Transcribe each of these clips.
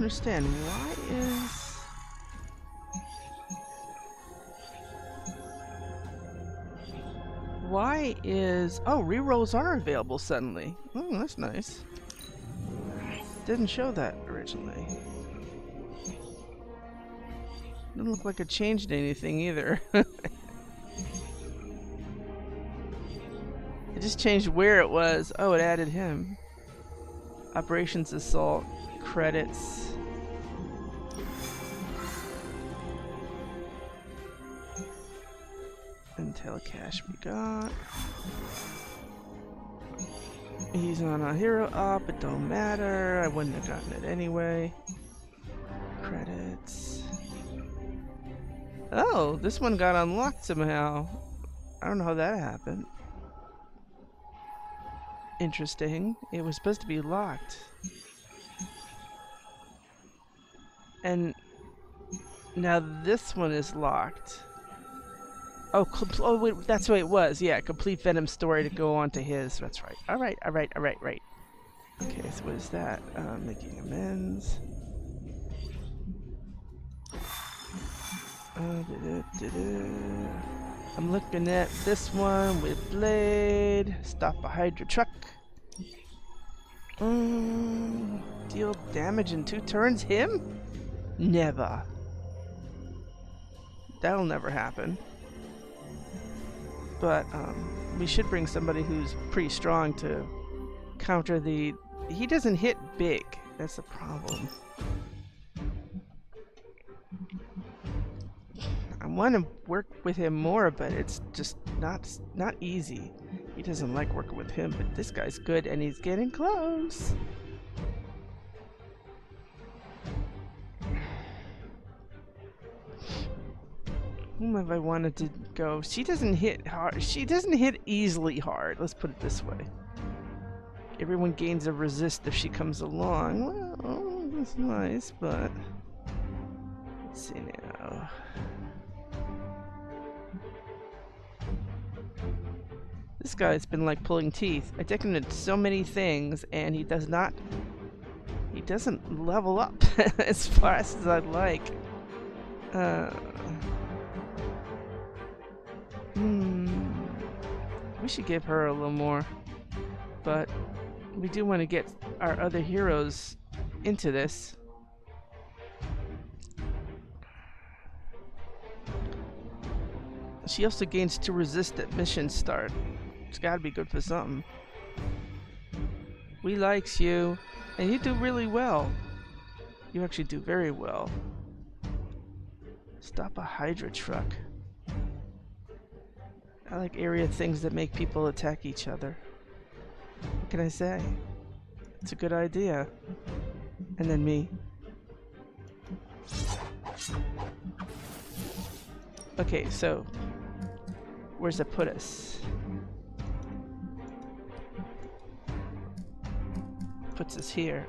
understand. Why is... Oh, rerolls are available suddenly. Oh, that's nice. Didn't show that originally. Doesn't look like it changed anything either. It just changed where it was. Oh, it added him. Operations Assault. Credits. Intel cash we got. He's on a hero up, it don't matter. I wouldn't have gotten it anyway. Credits. Oh, this one got unlocked somehow. I don't know how that happened. Interesting. It was supposed to be locked. And now this one is locked. Oh, wait, that's what it was. Yeah, complete Venom story to go on to his. That's right. Alright. Okay, so what is that? Making amends. I'm looking at this one with Blade. Stop a Hydra truck. Deal damage in 2 turns? Him? Never. That'll never happen. But we should bring somebody who's pretty strong to counter the... He doesn't hit big. That's the problem. I want to work with him more, but it's just not easy. He doesn't like working with him, but this guy's good and he's getting close. Whom have I wanted to go? She doesn't hit hard. She doesn't hit easily hard. Let's put it this way. Everyone gains a resist if she comes along. Well, that's nice, but... Let's see now. This guy's been like pulling teeth. I take him to so many things, and he doesn't level up as fast as I'd like. We should give her a little more, but we do want to get our other heroes into this. She also gains 2 resist at mission start. It's gotta be good for something. We likes you, and you do really well. You actually do very well. Stop a Hydra truck. I like area things that make people attack each other. What can I say? It's a good idea. And then me. Okay, so where's that put us? Puts us here.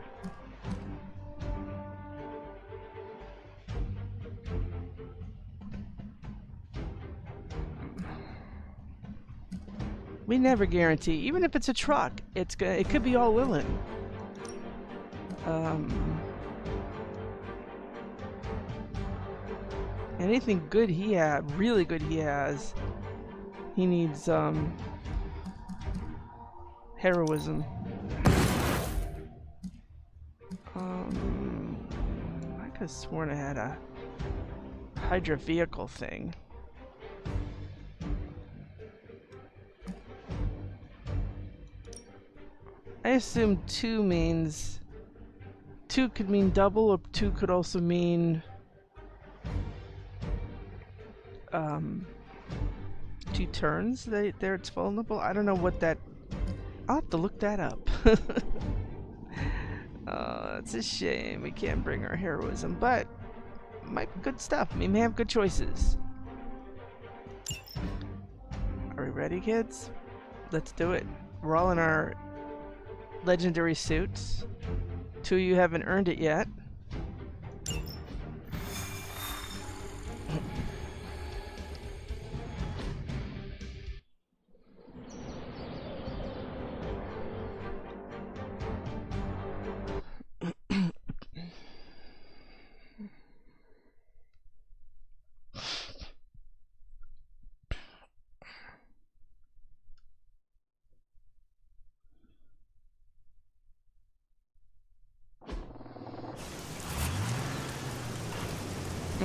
We never guarantee, even if it's a truck, it could be all willing. Anything good he had, really good he has, he needs heroism. I could have sworn I had a Hydra vehicle thing. I assume 2 means... 2 could mean double, or 2 could also mean... 2 turns there it's vulnerable. I don't know what that... I'll have to look that up. It's a shame we can't bring our heroism, but might be good stuff. We may have good choices. Are we ready, kids? Let's do it. We're all in our legendary suits. 2 of you haven't earned it yet.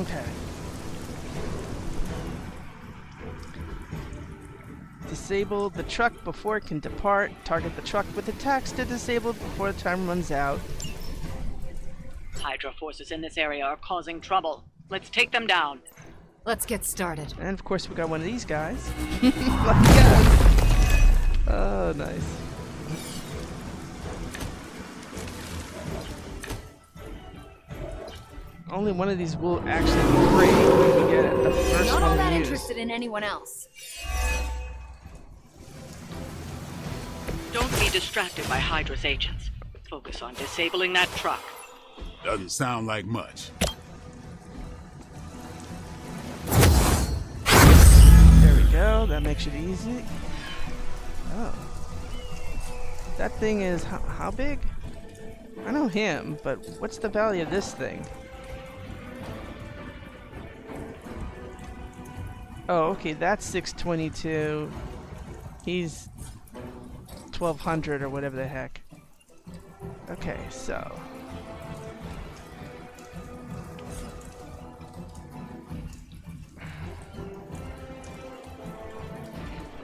Okay. Disable the truck before it can depart. Target the truck with attacks to disable it before the time runs out. Hydra forces in this area are causing trouble. Let's take them down. Let's get started. And of course we got one of these guys. Let's go. Oh, nice. Only one of these will actually be great when we get it. The first Not one all that we use. interested in anyone else. Don't be distracted by Hydra's agents. Focus on disabling that truck. Doesn't sound like much. There we go. That makes it easy. Oh. That thing is how big? I know him, but what's the value of this thing? Oh, okay, that's 622. He's 1200 or whatever the heck. Okay, so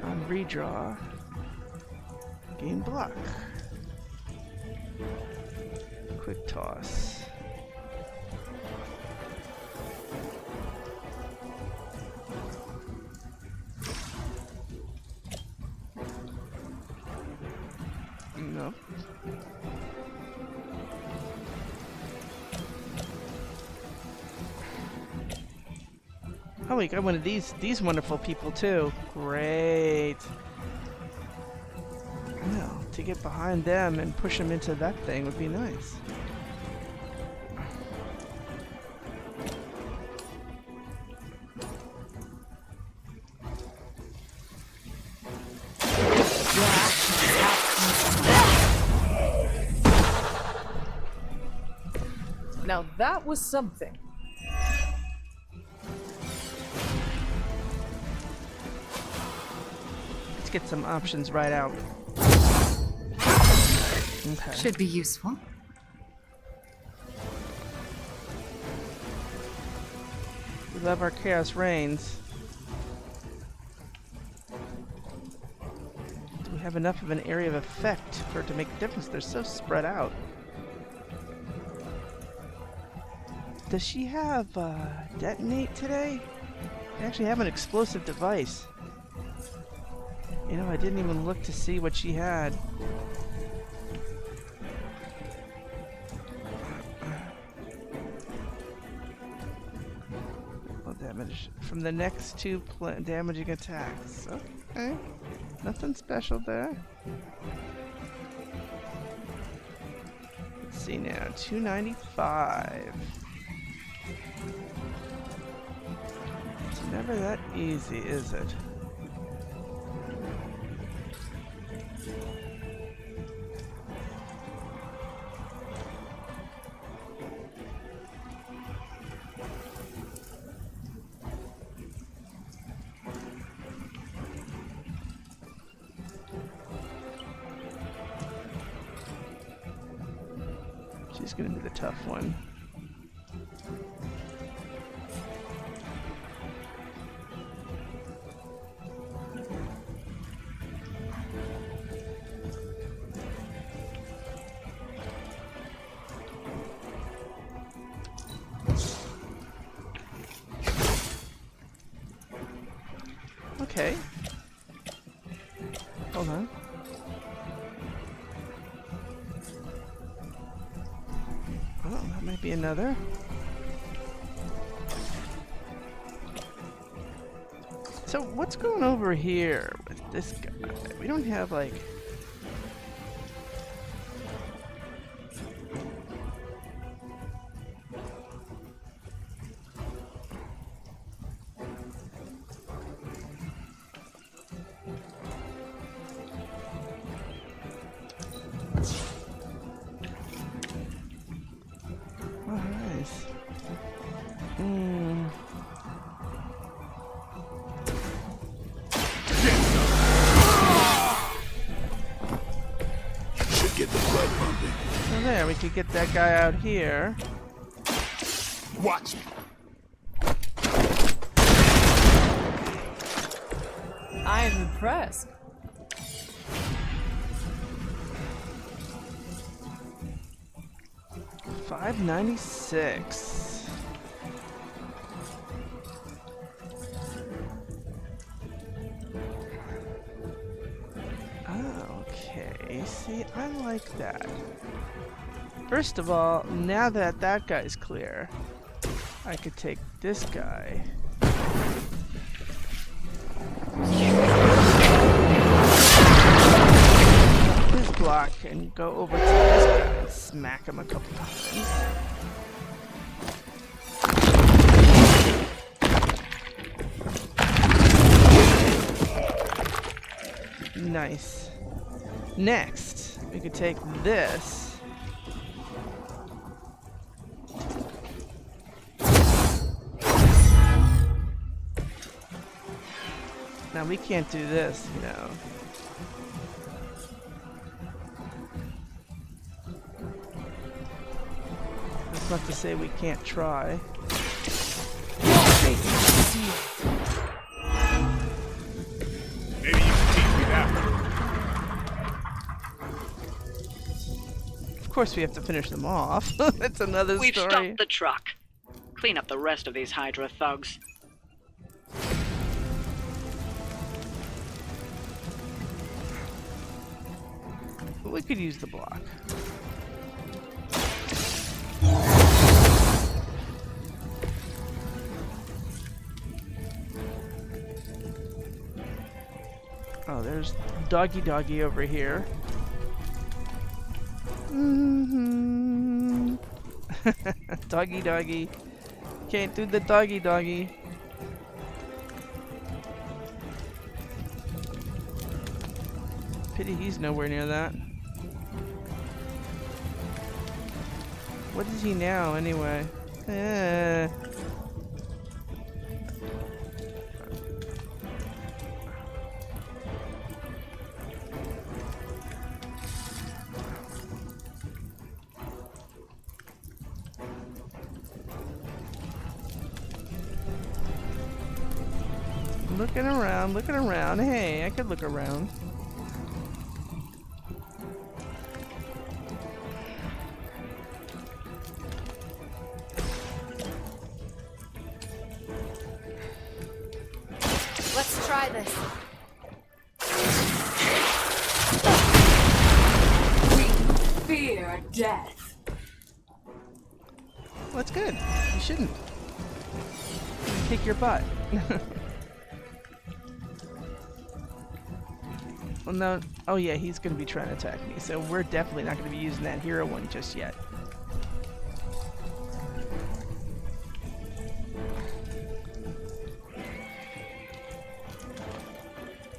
on redraw, game block, quick toss. No. Oh, we got one of these wonderful people too. Great. Well, to get behind them and push them into that thing would be nice. Now that was something. Let's get some options right out. Okay. Should be useful. We love our Chaos Reigns. Do we have enough of an area of effect for it to make a difference? They're so spread out. Does she have detonate today? I actually have an explosive device. You know, I didn't even look to see what she had. Well, damage from the next two damaging attacks. Okay, nothing special there. Let's see now, 295. It's never that easy, is it? She's gonna be the tough one. Okay. Hold on. Oh, that might be another. So what's going over here with this guy? We don't have like... Oh, nice. Should get the blood pumping. So there, we could get that guy out here. Watch me. I am impressed. $5.96. Okay, see, I like that. First of all, now that that guy's clear, I could take this guy. His block and go over to this guy and smack him a couple times. Nice. Next, we could take this. Now we can't do this, you know. That's not to say we can't try. Maybe you can teach me that one. Of course we have to finish them off. That's another We've story. stopped the truck. Clean up the rest of these Hydra thugs. We could use the block. Oh, there's doggy over here. Doggy. Can't do the doggy. Pity he's nowhere near that. What is he now, anyway? Looking around. Hey, I could look around. Let's try this. We fear death. Well, that's good. You shouldn't. Kick your butt. Well, no. Oh, yeah, he's going to be trying to attack me, so we're definitely not going to be using that hero one just yet.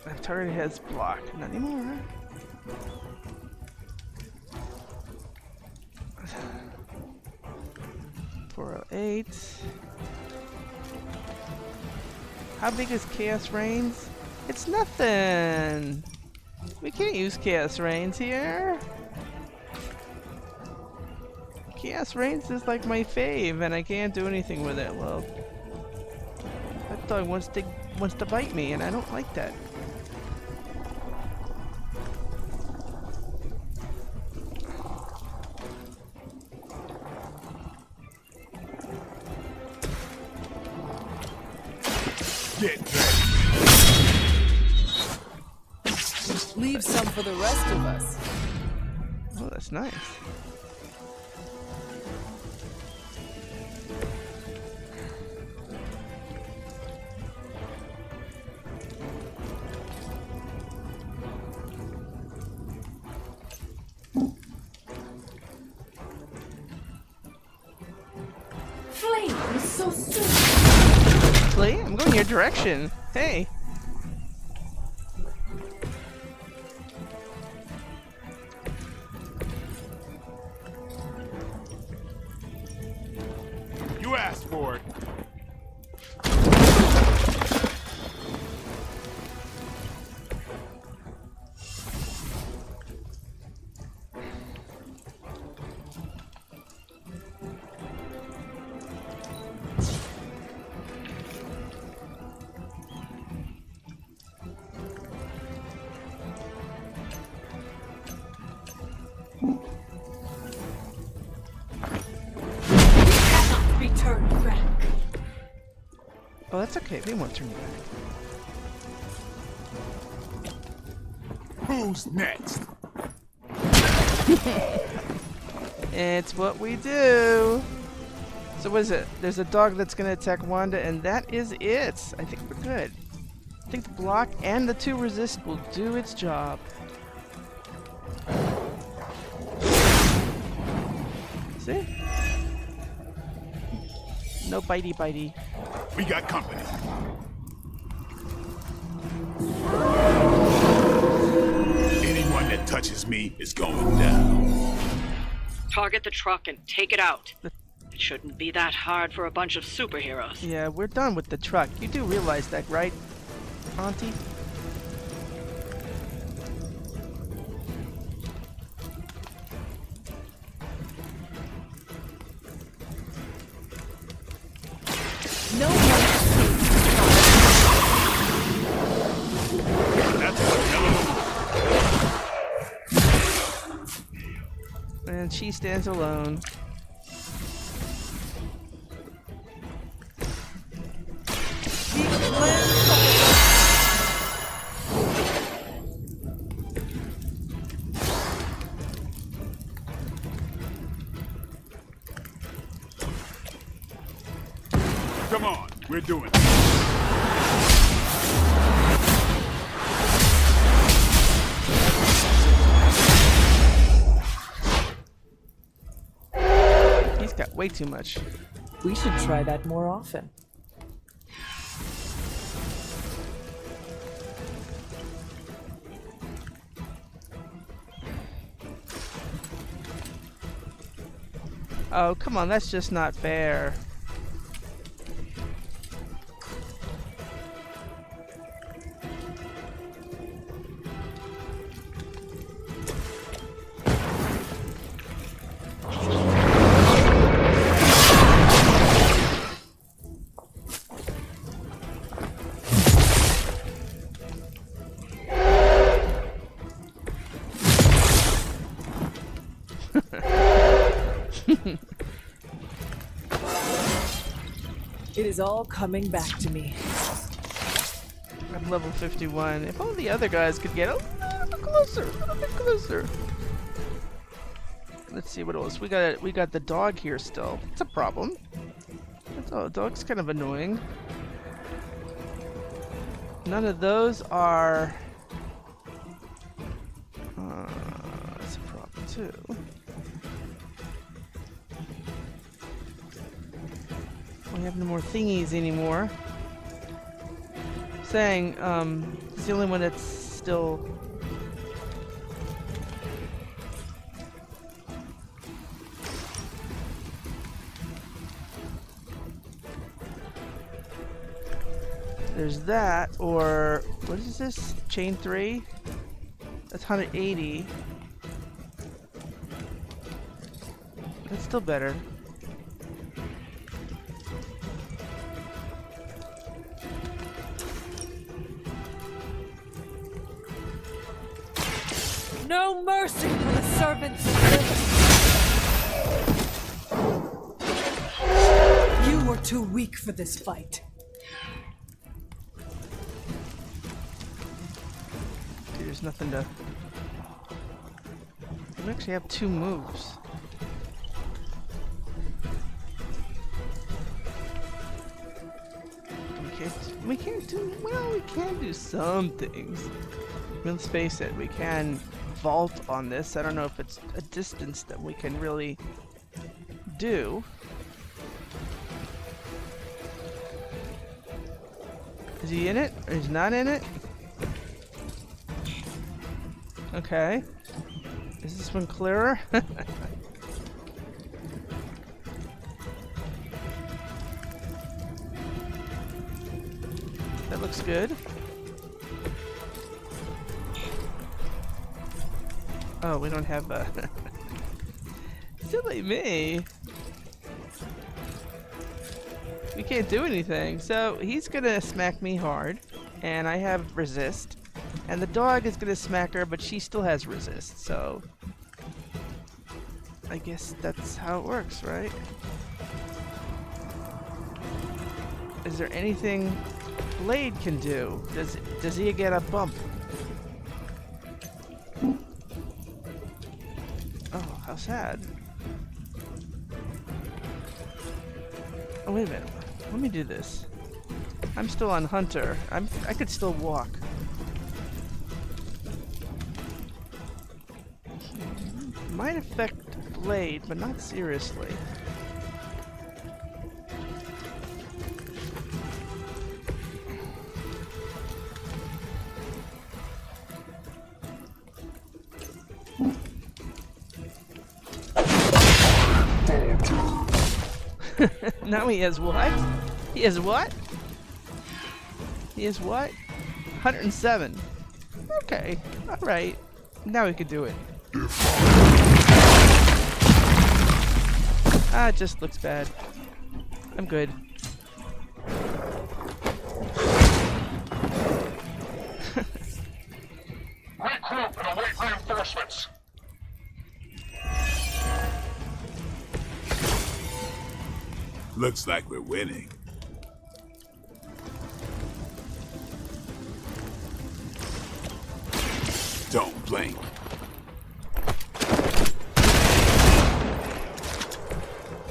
That target has block. Not anymore. 408. How big is Chaos Reigns? It's nothing. We can't use Chaos Reigns here. Chaos Reigns is like my fave, and I can't do anything with it. Well, that dog wants to bite me, and I don't like that. Get ready. Leave some for the rest of us. Oh, that's nice. Flame is so soon. Lee, I'm going your direction. Hey. You asked for it. Return back. Oh, that's okay. They won't turn back. Who's next? It's what we do. So what is it? There's a dog that's gonna attack Wanda, and that is it. I think we're good. I think the block and the 2 resist will do its job. See? No bitey bitey. We got company. Anyone that touches me is going down. Target the truck and take it out. It shouldn't be that hard for a bunch of superheroes. Yeah, we're done with the truck. You do realize that, right, Auntie? No one. That's a hell of And she stands alone. Come on, we're doing it. He's got way too much. We should try that more often. Oh, come on, that's just not fair. It is all coming back to me. I'm level 51. If all the other guys could get a little bit closer, a little bit closer. Let's see what else. We got the dog here still. It's a problem. Oh, dog's kind of annoying. None of those are. That's a problem too. We have no more thingies anymore. Saying, it's the only one that's still. There's that, or what is this? Chain 3? That's 180. That's still better. No mercy for the servants of Lilith. You were too weak for this fight. Dude, there's nothing to. We actually have 2 moves. We can't do. Well, we can do some things. Let's face it, we can vault on this. I don't know if it's a distance that we can really do. Is he in it? Or he's not in it? Okay. Is this one clearer? That looks good. Oh, we don't have a... Silly me! We can't do anything, so he's gonna smack me hard, and I have resist, and the dog is gonna smack her, but she still has resist, so... I guess that's how it works, right? Is there anything Blade can do? Does he get a bump? Oh, how sad. Oh, wait a minute. Let me do this. I'm still on Hunter. I could still walk. Might affect Blade, but not seriously. Now he has what? He has what? He has what? 107. Okay, alright. Now we can do it. Ah, it just looks bad. I'm good. Regroup and await reinforcements. Looks like we're winning. Don't blink.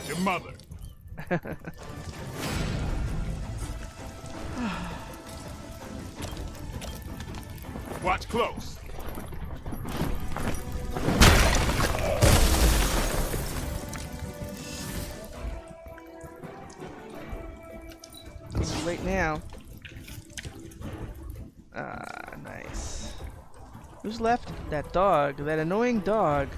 Your mother. Watch close. It's late now. Ah, nice. Who's left? That dog. That annoying dog.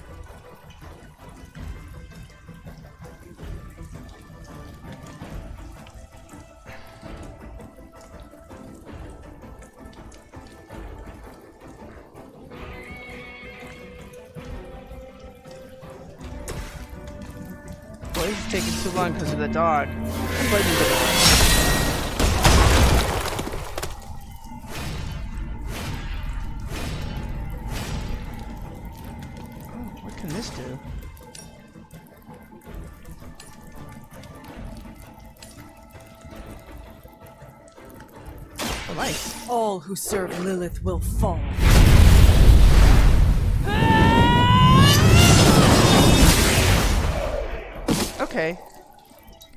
Boy, this is taking too long because of the dog. I'm blaming the dog. What can this do? Oh, nice. All who serve Lilith will fall. Okay.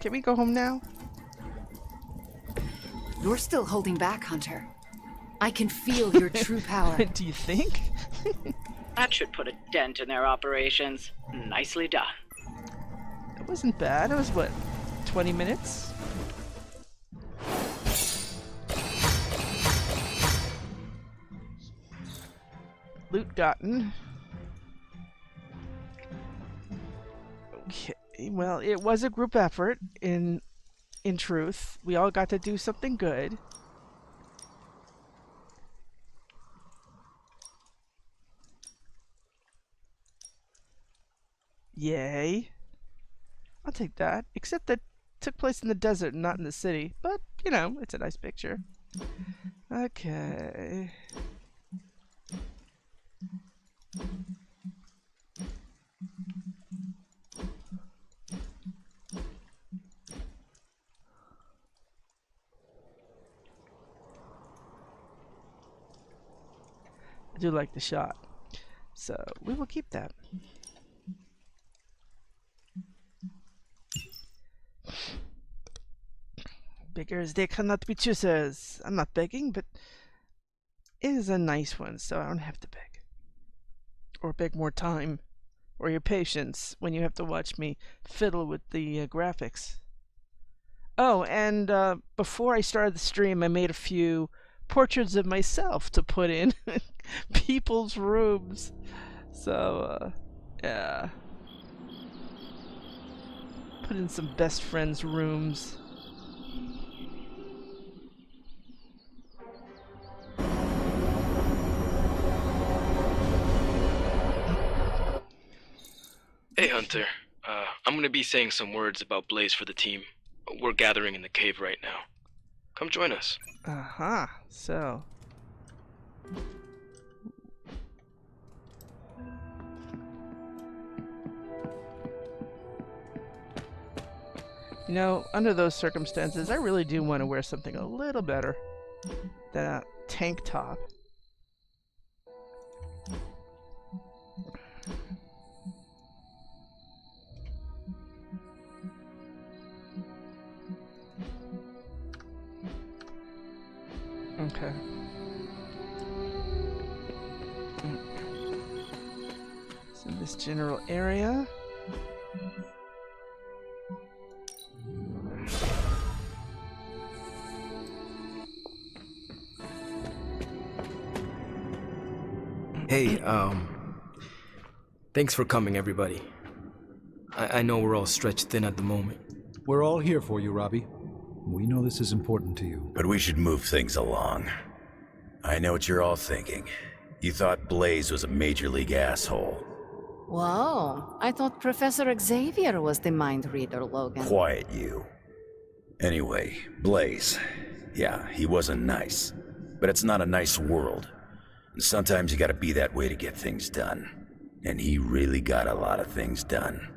Can we go home now? You're still holding back, Hunter. I can feel your true power. Do you think? That should put a dent in their operations. Nicely done. It wasn't bad. It was, what, 20 minutes? Loot gotten. Okay, well, it was a group effort, in truth. We all got to do something good. Yay. I'll take that. Except that it took place in the desert and not in the city. But, you know, it's a nice picture. Okay. I do like the shot. So, we will keep that. Beggars, they cannot be choosers. I'm not begging, but it is a nice one, so I don't have to beg. Or beg more time. Or your patience when you have to watch me fiddle with the graphics. Oh, and before I started the stream, I made a few portraits of myself to put in people's rooms. So, yeah. Put in some best friends' rooms. Hey Hunter, I'm gonna be saying some words about Blaze for the team. We're gathering in the cave right now. Come join us. Uh-huh, so... You know, under those circumstances, I really do want to wear something a little better than a tank top. Okay. So this general area. Hey, thanks for coming, everybody. I know we're all stretched thin at the moment. We're all here for you, Robbie. We know this is important to you. But we should move things along. I know what you're all thinking. You thought Blaze was a major league asshole. Whoa, I thought Professor Xavier was the mind reader, Logan. Quiet, you. Anyway, Blaze. Yeah, he wasn't nice. But it's not a nice world. And sometimes you gotta be that way to get things done. And he really got a lot of things done.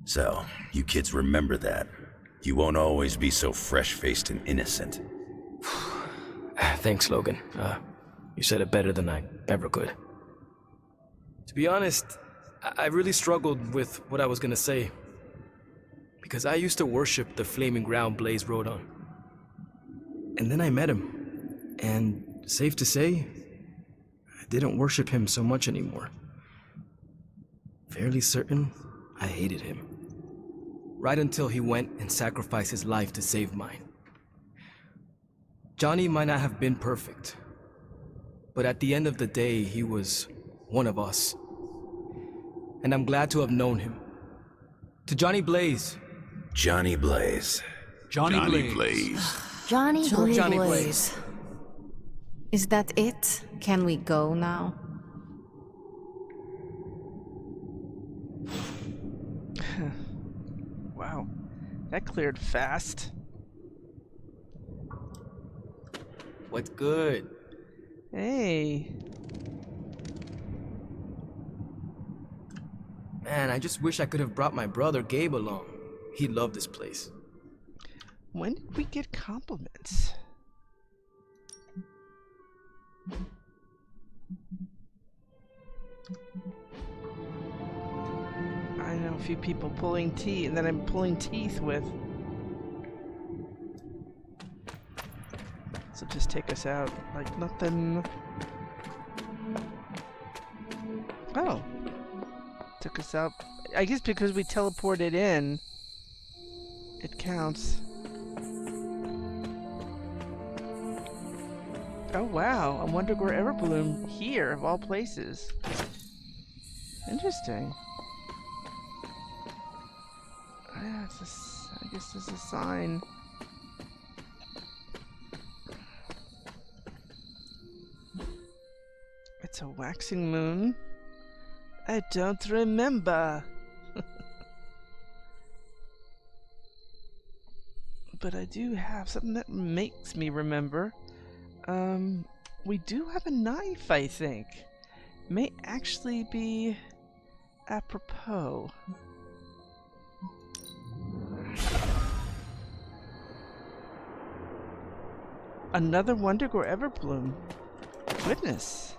So, you kids remember that. You won't always be so fresh-faced and innocent. Thanks, Logan. You said it better than I ever could. To be honest, I really struggled with what I was gonna say. Because I used to worship the flaming ground Blaze rode on. And then I met him. And safe to say, I didn't worship him so much anymore. Fairly certain I hated him. Right until he went and sacrificed his life to save mine. Johnny might not have been perfect, but at the end of the day, he was one of us. And I'm glad to have known him. To Johnny Blaze. Johnny Blaze. Johnny Blaze. Johnny Johnny Blaze. Is that it? Can we go now? Wow, that cleared fast. What's good? Hey. Man, I just wish I could have brought my brother Gabe along. He'd love this place. When did we get compliments? I know a few people pulling teeth, and then I'm pulling teeth with. So just take us out like nothing. Oh. Took us out. I guess because we teleported in, it counts. Oh wow, a Wonder Gore Everbloom here, of all places. Interesting. Yeah, I guess it's a sign. It's a waxing moon. I don't remember. But I do have something that makes me remember. We do have a knife, I think. May actually be apropos. Another Wonder Gore Everbloom. Goodness.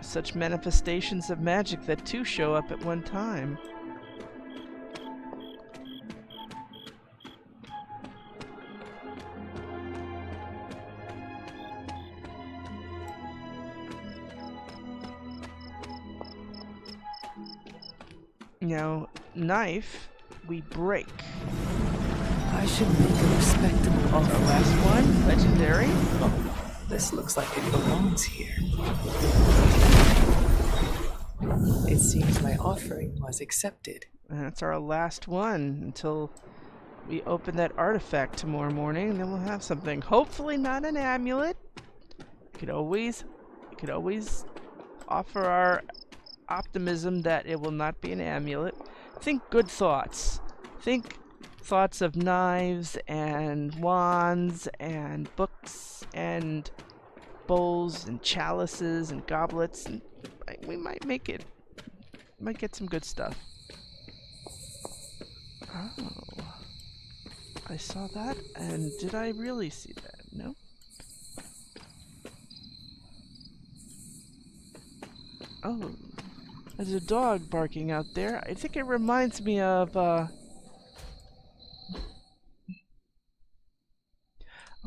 Such manifestations of magic that two show up at one time. Now, knife, we break. I should make a respectable Our offer. last one, legendary. Oh, this looks like it belongs here. It seems my offering was accepted. And that's our last one until we open that artifact tomorrow morning, and then we'll have something. Hopefully not an amulet. We could always offer our optimism that it will not be an amulet. Think good thoughts. Think thoughts of knives and wands and books and bowls and chalices and goblets, and we might make it. Might get some good stuff. Oh. I saw that, and did I really see that? No? Oh. There's a dog barking out there. I think it reminds me of, Oh,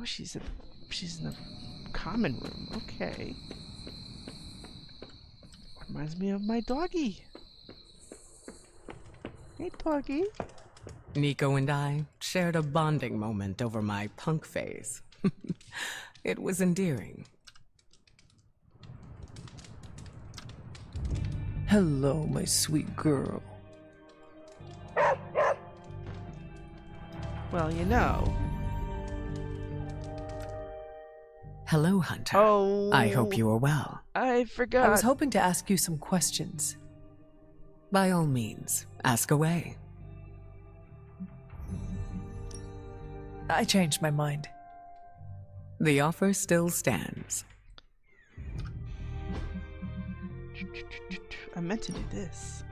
she's in the common room. Okay. Reminds me of my doggy. Hey, doggy. Miko and I shared a bonding moment over my punk phase. It was endearing. Hello, my sweet girl. Well, you know. Hello, Hunter. Oh. I hope you are well. I forgot. I was hoping to ask you some questions. By all means, ask away. I changed my mind. The offer still stands. I meant to do this.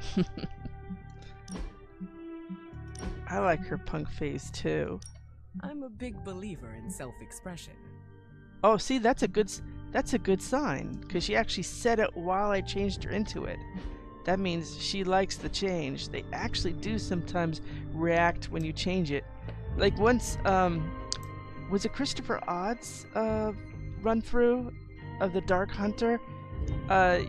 I like her punk phase too. I'm a big believer in self-expression. Oh, see, that's a good sign, because she actually said it while I changed her into it. That means she likes the change. They actually do sometimes react when you change it. Like once, was it Christopher Odd's run through of the Dark Hunter?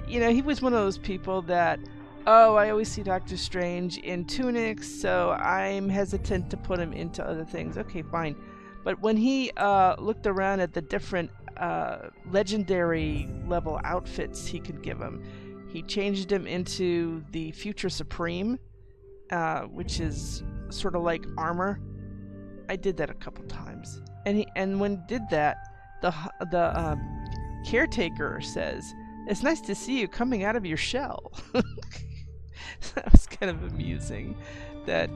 You know, he was one of those people that, oh, I always see Doctor Strange in tunics, so I'm hesitant to put him into other things. Okay, fine. But when he looked around at the different legendary level outfits he could give him, he changed him into the Future Supreme, which is sort of like armor. I did that a couple times. And when he did that, the caretaker says, "It's nice to see you coming out of your shell." That was kind of amusing. That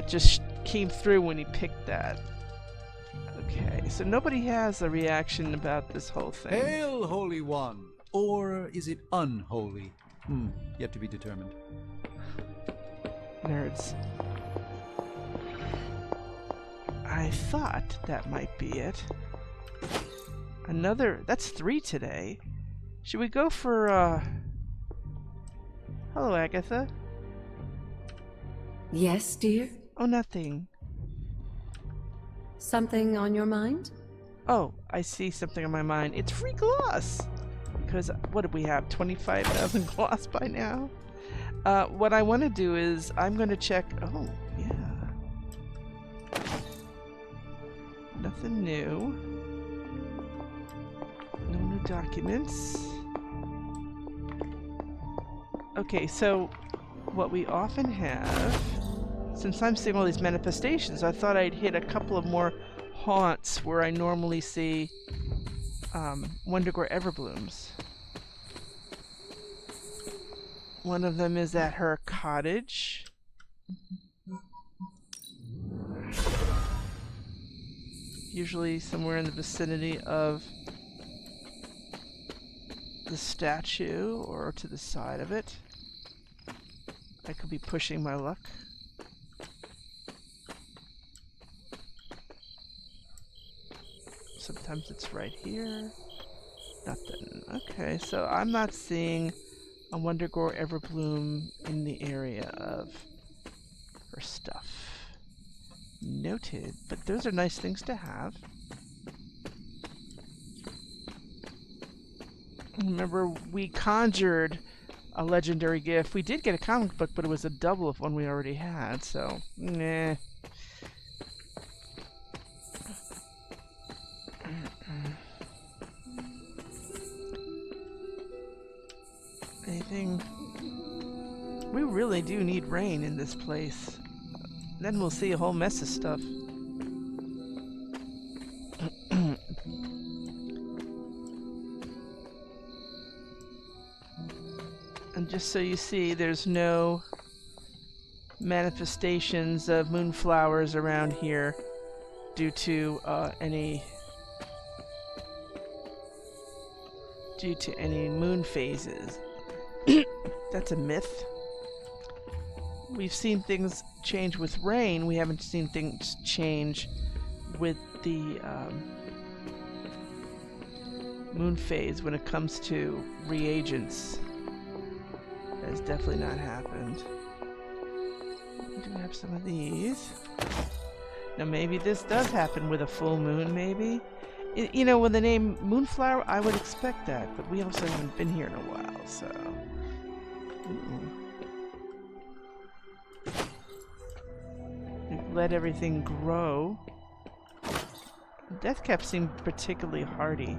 just came through when he picked that. Okay, so nobody has a reaction about this whole thing. Hail, Holy One! Or is it unholy? Yet to be determined. Nerds. I thought that might be it. That's 3 today. Should we go for, Hello, Agatha. Yes, dear? Oh, nothing. Something on your mind? Oh, I see something on my mind. It's free gloss! Because, what did we have, 25,000 gloss by now? What I want to do is, I'm going to check... Oh, yeah. Nothing new. No new documents. Okay, so what we often have, since I'm seeing all these manifestations, I thought I'd hit a couple of more haunts where I normally see Wondergore Everblooms. One of them is at her cottage. Usually somewhere in the vicinity of the statue or to the side of it. I could be pushing my luck. Sometimes it's right here. Nothing. Okay, so I'm not seeing a Wondergore Everbloom in the area of her stuff. Noted, but those are nice things to have. Remember, we conjured a legendary gift. We did get a comic book, but it was a double of one we already had, so, nah. Anything? We really do need rain in this place. Then we'll see a whole mess of stuff. And just so you see, there's no manifestations of moonflowers around here due to any moon phases. That's a myth. we've seen things change with rain. We haven't seen things change with the moon phase when it comes to reagents. That has definitely not happened. We do have some of these. Now maybe this does happen with a full moon, maybe? You know, with the name Moonflower, I would expect that, but we also haven't been here in a while, so... We've let everything grow. Deathcap seemed particularly hardy.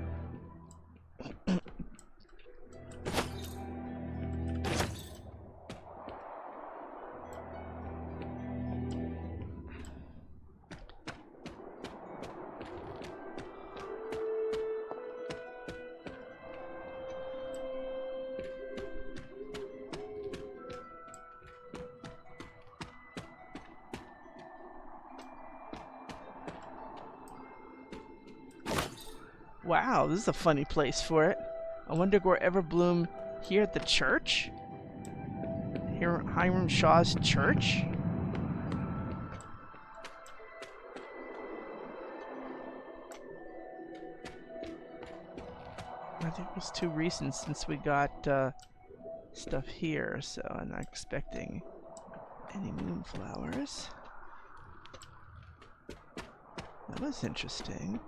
Wow, this is a funny place for it. I wonder where Everbloom here at the church? Here at Hiram Shaw's church? I think it was too recent since we got stuff here, so I'm not expecting any moonflowers. That was interesting.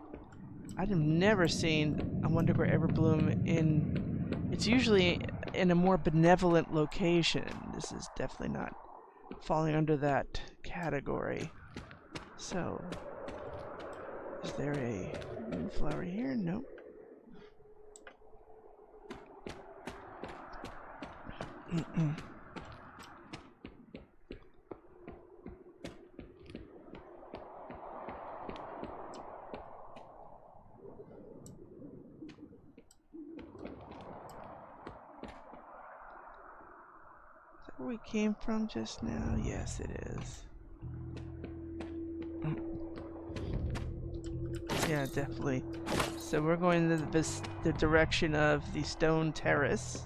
I've never seen a Wonder Where Everbloom in... It's usually in a more benevolent location. This is definitely not falling under that category. So, is there a moonflower here? Nope. Where we came from just now? Yes, it is. Yeah, definitely. So we're going in the direction of the stone terrace.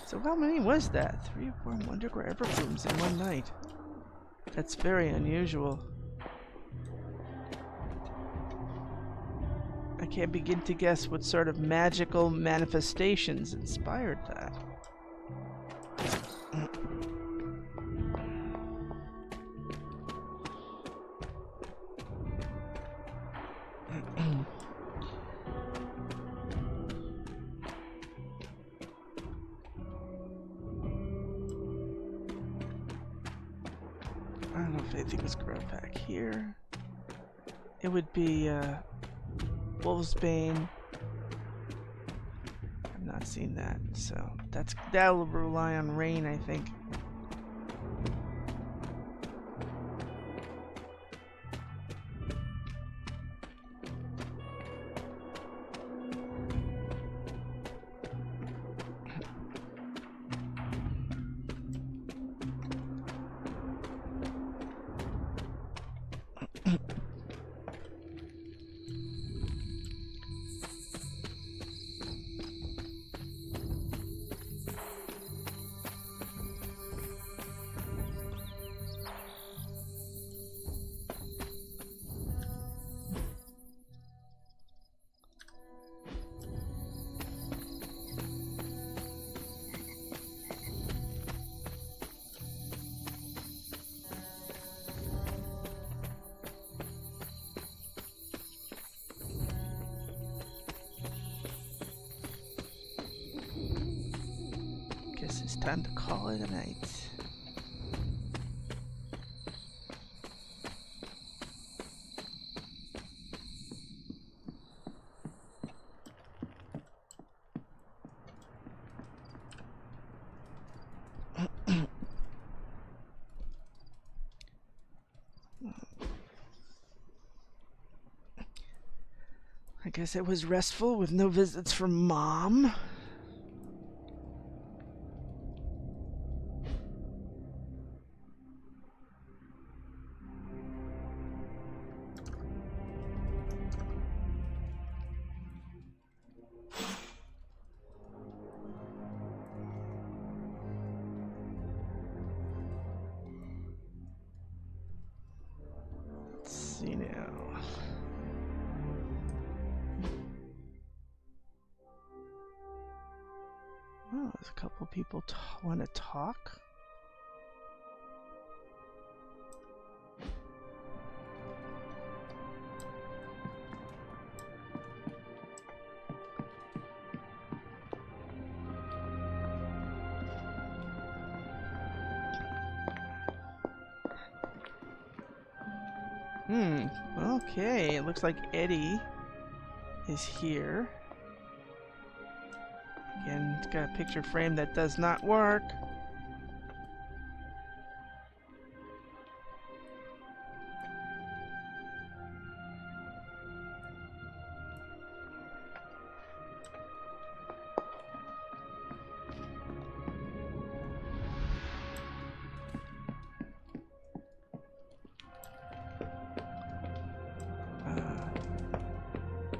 So how many was that? 3 or 4 Wonder Where Everblooms in one night. That's very unusual. I can't begin to guess what sort of magical manifestations inspired that. I don't know if anything was grown back here. It would be Wolfsbane. I've not seen that, so that'll rely on rain, I think. It's time to call it a night. I guess it was restful with no visits from Mom. see now. Oh, there's a couple people want to talk. Okay, it looks like Eddie is here. Again, it's got a picture frame that does not work.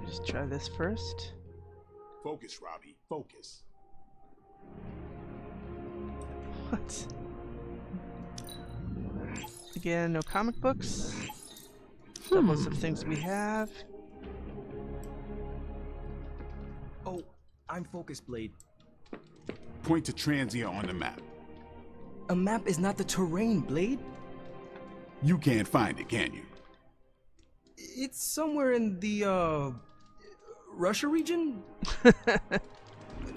Just try this first. Focus, Robbie. Focus. What? Again, no comic books. Doubles of things we have. Oh, I'm focused, Blade. Point to Transia on the map. A map is not the terrain, Blade. You can't find it, can you? It's somewhere in the, Russia region?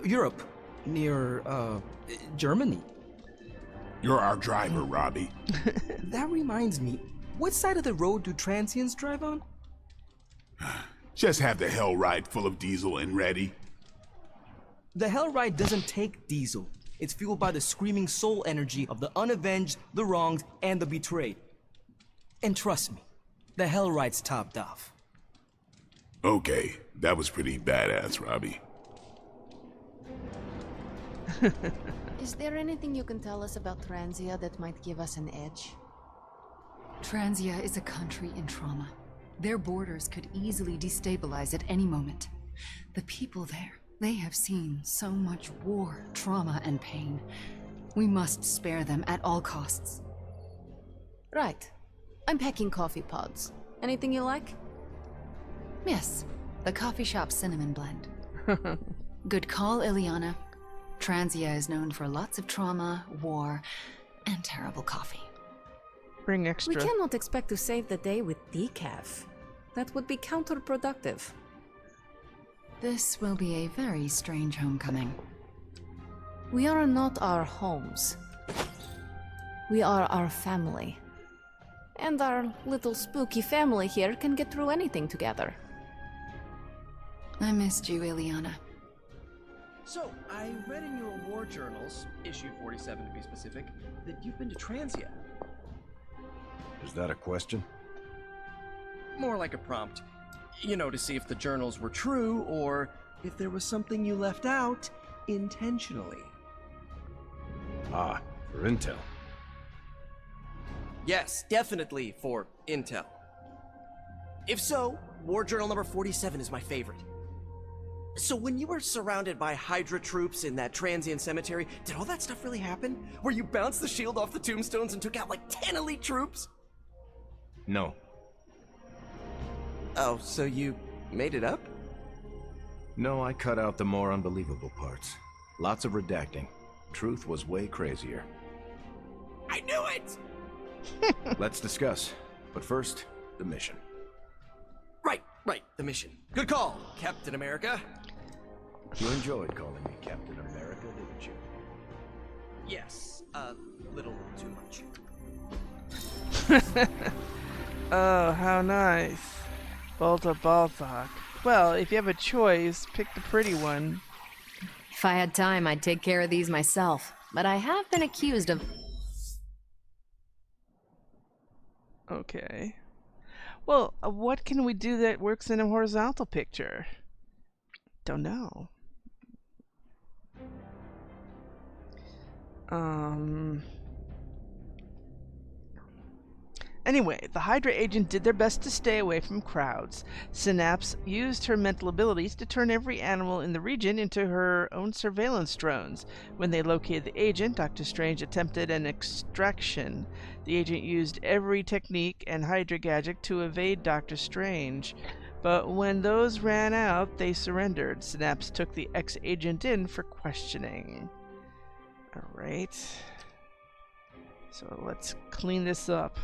Europe. Near, Germany. You're our driver, Robbie. That reminds me, what side of the road do transients drive on? Just have the hell ride full of diesel and ready. The hell ride doesn't take diesel. It's fueled by the screaming soul energy of the unavenged, the wronged, and the betrayed. And trust me, the hell ride's topped off. Okay, that was pretty badass, Robbie. Is there anything you can tell us about Transia that might give us an edge? Transia is a country in trauma. Their borders could easily destabilize at any moment. The people there, they have seen so much war, trauma, and pain. We must spare them at all costs. Right. I'm packing coffee pods. Anything you like? Yes, the coffee shop cinnamon blend. Good call, Ileana. Transia is known for lots of trauma, war, and terrible coffee. Bring extra. We cannot expect to save the day with decaf. That would be counterproductive. This will be a very strange homecoming. We are not our homes. We are our family. And our little spooky family here can get through anything together. I missed you, Ileana. So, I read in your war journals, issue 47 to be specific, that you've been to Transia. Is that a question? More like a prompt. You know, to see if the journals were true, or if there was something you left out intentionally. Ah, for intel. Yes, definitely for intel. If so, war journal number 47 is my favorite. So when you were surrounded by Hydra troops in that Transian cemetery, did all that stuff really happen? Where you bounced the shield off the tombstones and took out like 10 elite troops? No. Oh, so you made it up? No, I cut out the more unbelievable parts. Lots of redacting. Truth was way crazier. I knew it! Let's discuss. But first, the mission. Right, the mission. Good call, Captain America. You enjoyed calling me Captain America, didn't you? Yes, a little too much. Oh, how nice. Balta Balthak. Well, if you have a choice, pick the pretty one. If I had time, I'd take care of these myself. But I have been accused of... Okay. Well, what can we do that works in a horizontal picture? Don't know. Anyway, the Hydra agent did their best to stay away from crowds. Synapse used her mental abilities to turn every animal in the region into her own surveillance drones. When they located the agent, Doctor Strange attempted an extraction. The agent used every technique and Hydra gadget to evade Doctor Strange. But when those ran out, they surrendered. Synapse took the ex-agent in for questioning. Alright. So let's clean this up.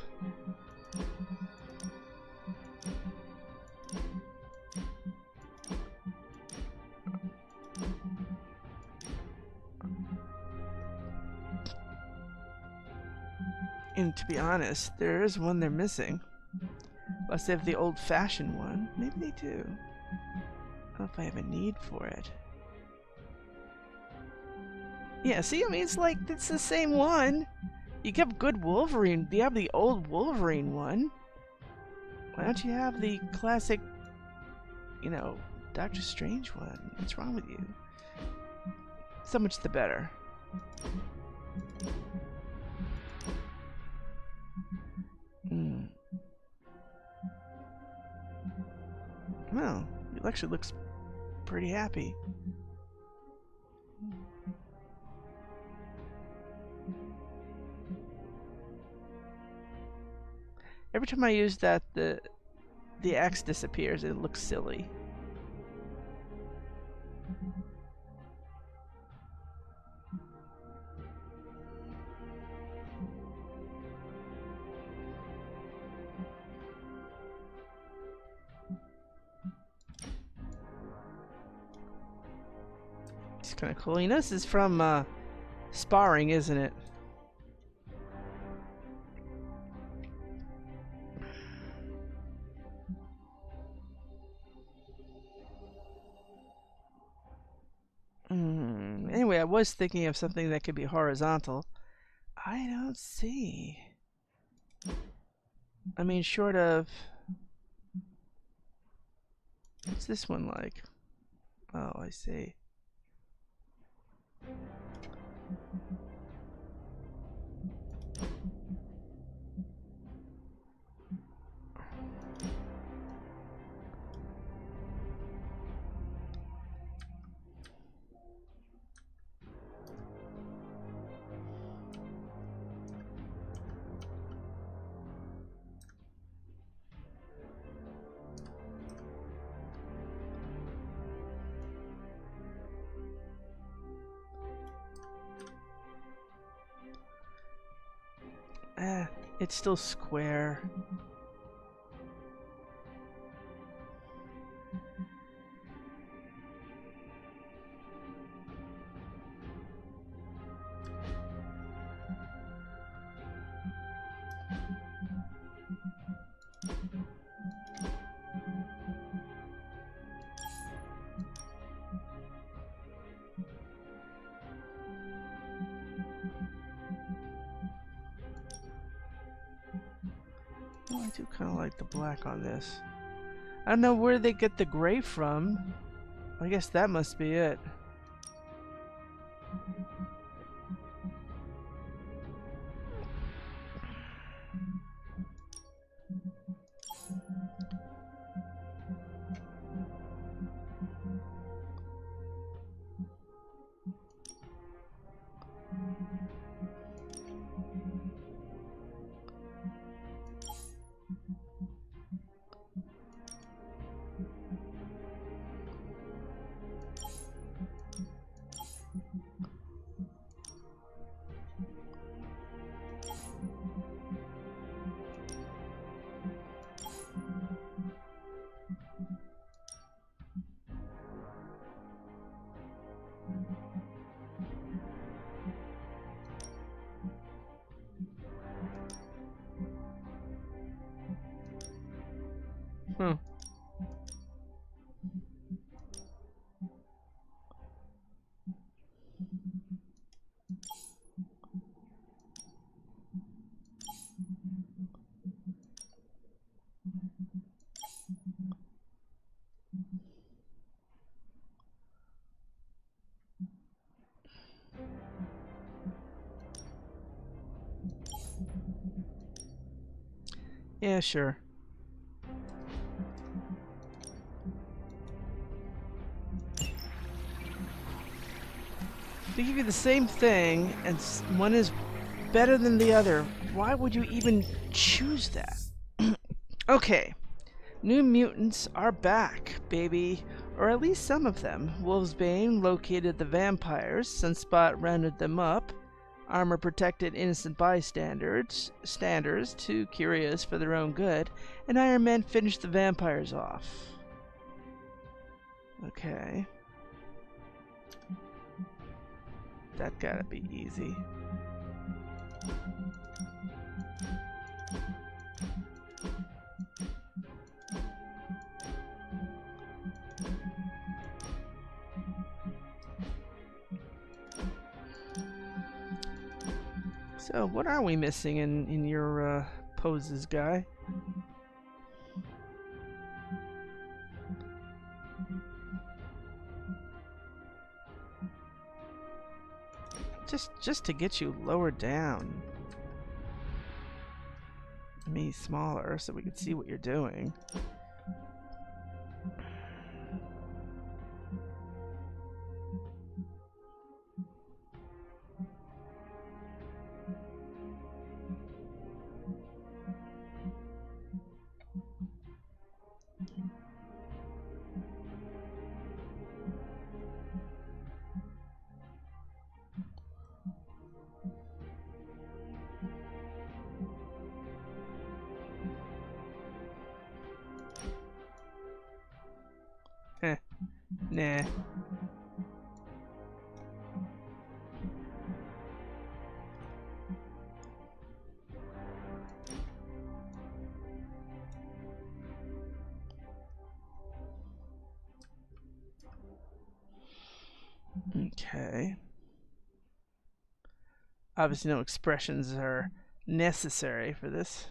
And to be honest, there is one they're missing. Unless they have the old-fashioned one. Maybe they do. I don't know if I have a need for it. Yeah, see, I mean, it's like, it's the same one. You have good Wolverine. You have the old Wolverine one. Why don't you have the classic, you know, Doctor Strange one? What's wrong with you? So much the better. Well, he actually looks pretty happy. Every time I use that, the axe disappears and it looks silly. It's kind of cool. You know, this is from sparring, isn't it? Anyway, I was thinking of something that could be horizontal. I don't see. I mean, short of... What's this one like? Oh, I see. It's still square. Oh, I do kind of like the black on this. I don't know where they get the gray from. I guess that must be it. Yeah, sure. They give you the same thing, and one is better than the other. Why would you even choose that? Okay. New mutants are back, baby. Or at least some of them. Wolfsbane located the vampires. Sunspot rounded them up. Armor protected innocent bystanders, too curious for their own good. And Iron Man finished the vampires off. Okay. That gotta be easy. So, what are we missing in your poses, guy? Just to get you lower down. Me smaller so we can see what you're doing. Nah. Okay. Obviously no expressions are necessary for this.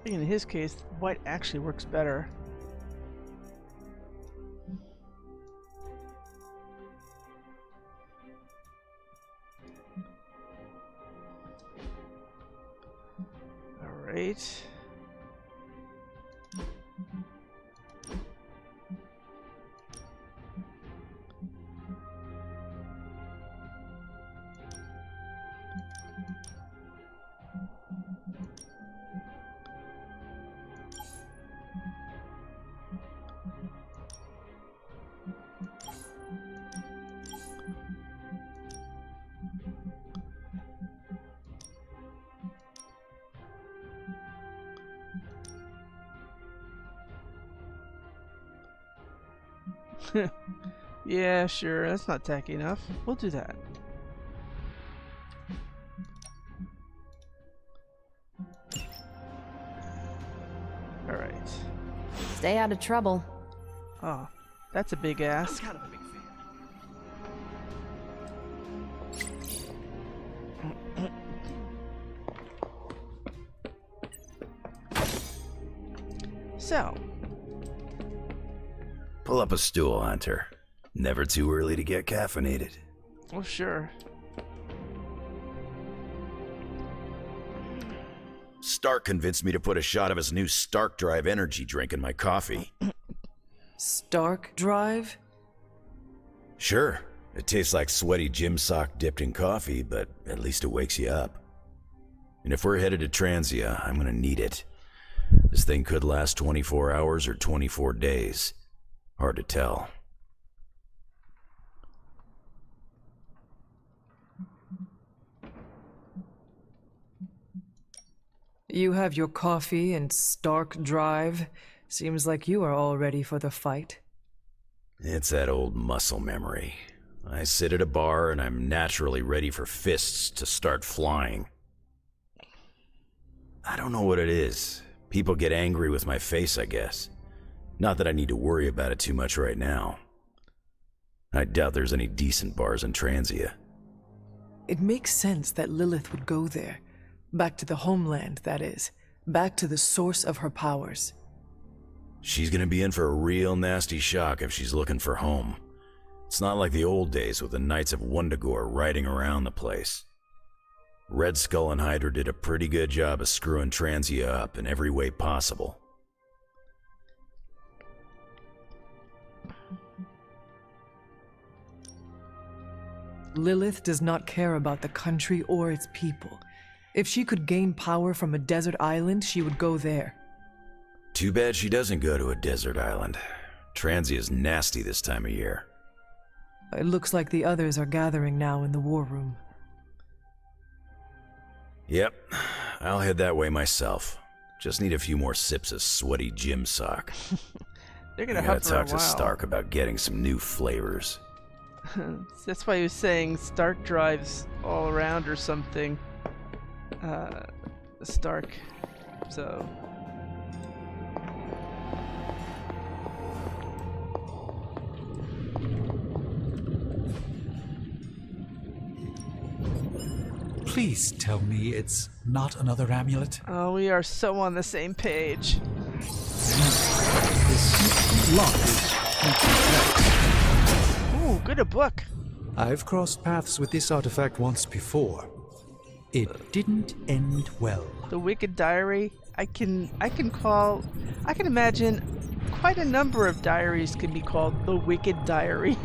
In his case, white actually works better. All right. Yeah, sure. That's not tacky enough. We'll do that. All right. Stay out of trouble. Oh, that's a big ask. I'm kind of a big fan. So, pull up a stool, Hunter. Never too early to get caffeinated. well, sure. Stark convinced me to put a shot of his new Stark Drive energy drink in my coffee. Stark Drive? Sure, it tastes like sweaty gym sock dipped in coffee, but at least it wakes you up. And if we're headed to Transia, I'm gonna need it. This thing could last 24 hours or 24 days. Hard to tell. You have your coffee and Stark Drive. Seems like you are all ready for the fight. It's that old muscle memory. I sit at a bar and I'm naturally ready for fists to start flying. I don't know what it is. People get angry with my face, I guess. Not that I need to worry about it too much right now. I doubt there's any decent bars in Transia. It makes sense that Lilith would go there. Back to the homeland, that is. Back to the source of her powers. She's gonna be in for a real nasty shock if she's looking for home. It's not like the old days with the Knights of Wundagore riding around the place. Red Skull and Hydra did a pretty good job of screwing Transia up in every way possible. Lilith does not care about the country or its people. If she could gain power from a desert island, she would go there. Too bad she doesn't go to a desert island. Transia's nasty this time of year. It looks like the others are gathering now in the war room. Yep, I'll head that way myself. Just need a few more sips of sweaty gym sock. They're gonna I gotta huff for a talk to while. Stark about getting some new flavors. That's why he was saying Stark drives all around or something. Stark. So. Please tell me it's not another amulet. Oh, we are so on the same page. This lock is Ooh, good a book. I've crossed paths with this artifact once before. It didn't end well. The Wicked Diary. I can imagine quite a number of diaries can be called the Wicked Diary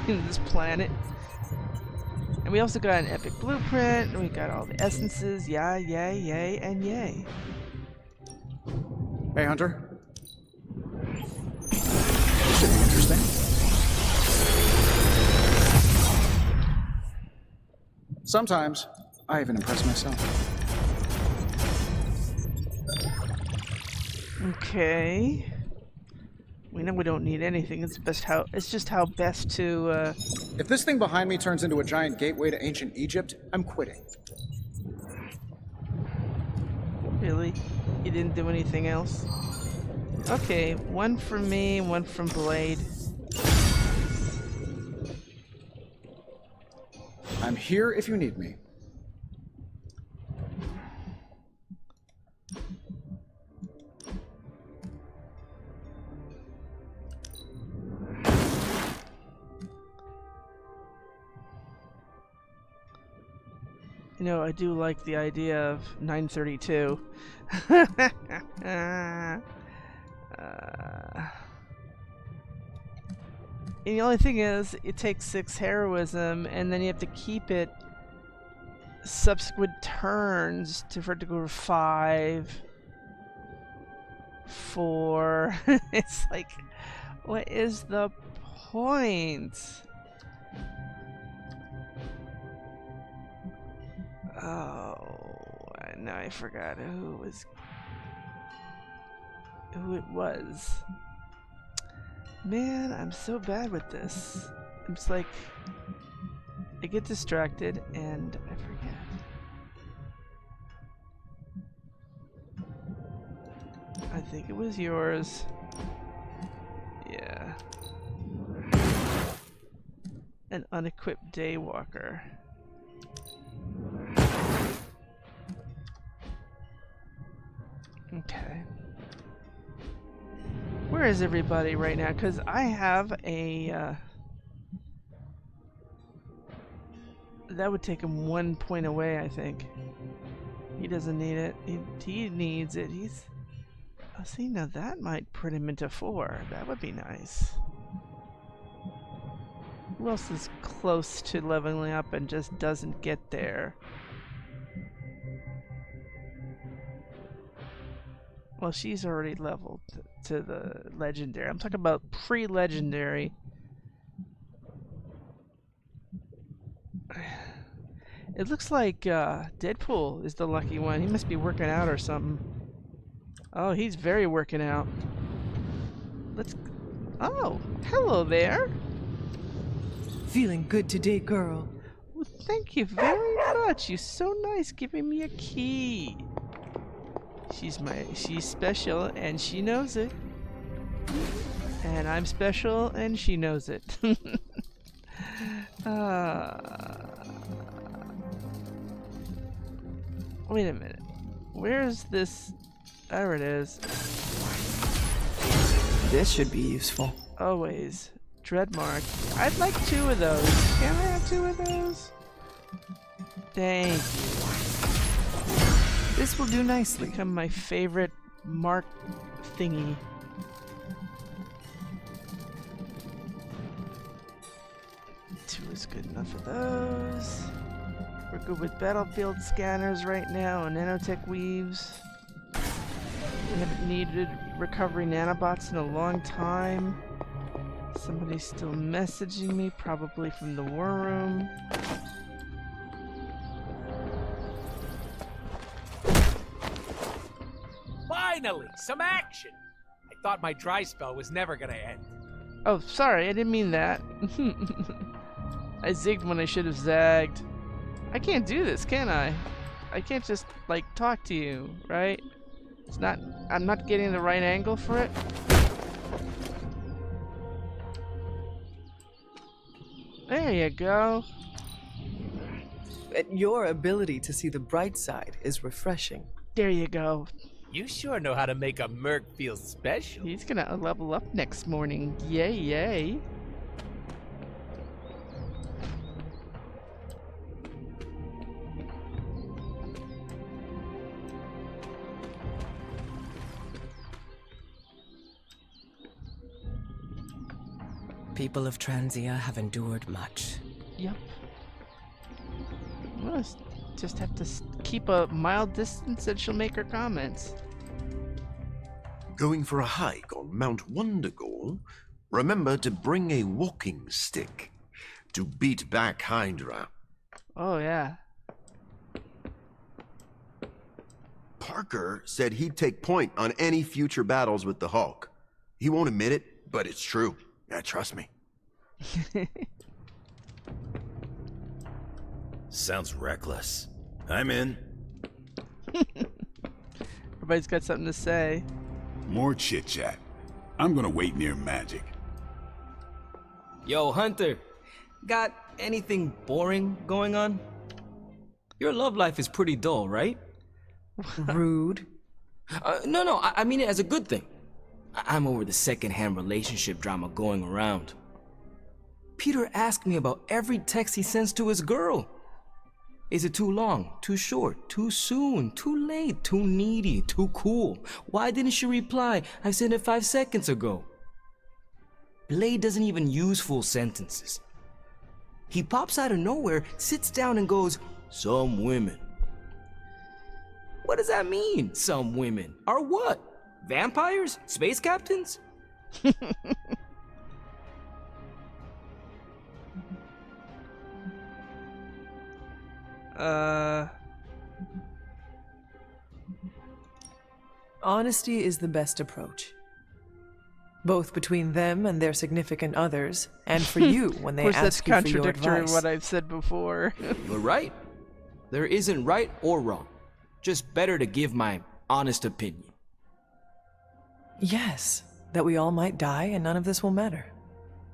in this planet. And we also got an epic blueprint, and we got all the essences. Yeah, yay, yay, and yay. Hey, Hunter. This should be interesting. Sometimes, I even impress myself. Okay. We know we don't need anything. It's just how best to. If this thing behind me turns into a giant gateway to ancient Egypt, I'm quitting. Really? You didn't do anything else? Okay, one from me, one from Blade. I'm here if you need me. You know, I do like the idea of 932. And the only thing is, it takes 6 heroism, and then you have to keep it subsequent turns for it to go to 5, 4. It's like, what is the point? Oh, now I forgot who it was. Man, I'm so bad with this. It's like I get distracted and I forget. I think it was yours. Yeah. An unequipped daywalker. Okay. Where is everybody right now? Because I have a... that would take him 1 point away, I think. He doesn't need it. He needs it. He's... Oh, see, now that might put him into 4. That would be nice. Who else is close to leveling up and just doesn't get there? Well, she's already leveled to the legendary. I'm talking about pre-legendary. It looks like Deadpool is the lucky one. He must be working out or something. Oh, he's very working out. Let's... Oh, hello there. feeling good today, girl. Well, thank you very much. You're so nice giving me a key. She's special and she knows it. And I'm special and she knows it. Wait a minute. Where's this? There it is. This should be useful. Always. Dreadmark. I'd like 2 of those. Can I have 2 of those? Thank you. This will do nicely. Become my favorite mark thingy. Two is good enough for those. We're good with battlefield scanners right now and nanotech weaves. We haven't needed recovery nanobots in a long time. Somebody's still messaging me, probably from the war room. Finally, some action! I thought my dry spell was never gonna end. Oh, sorry, I didn't mean that. I zigged when I should have zagged. I can't do this, can I? I can't just, like, talk to you, right? It's not, I'm not getting the right angle for it. There you go. Your ability to see the bright side is refreshing. There you go. You sure know how to make a merc feel special. He's gonna level up next morning. Yay, yay. People of Transia have endured much. Yep. We'll just have to keep a mild distance and she'll make her comments. Going for a hike on Mount Wondergall? Remember to bring a walking stick to beat back Hydra. Oh, yeah. Parker said he'd take point on any future battles with the Hulk. He won't admit it, but it's true. Yeah, trust me. Sounds reckless. I'm in. Everybody's got something to say. More chit-chat. I'm gonna wait near Magic. Yo, Hunter. Got anything boring going on? Your love life is pretty dull, right? Rude. No, I mean it as a good thing. I'm over the second-hand relationship drama going around. Peter asked me about every text he sends to his girl. Is it too long, too short, too soon, too late, too needy, too cool? Why didn't she reply? I sent it 5 seconds ago. Blade doesn't even use full sentences. He pops out of nowhere, sits down and goes, "Some women." What does that mean, some women? Are what? Vampires? Space captains? Honesty is the best approach. Both between them and their significant others, and for you when they ask you for your advice. Of course, that's contradictory to what I've said before. You're right. There isn't right or wrong. Just better to give my honest opinion. Yes, that we all might die and none of this will matter.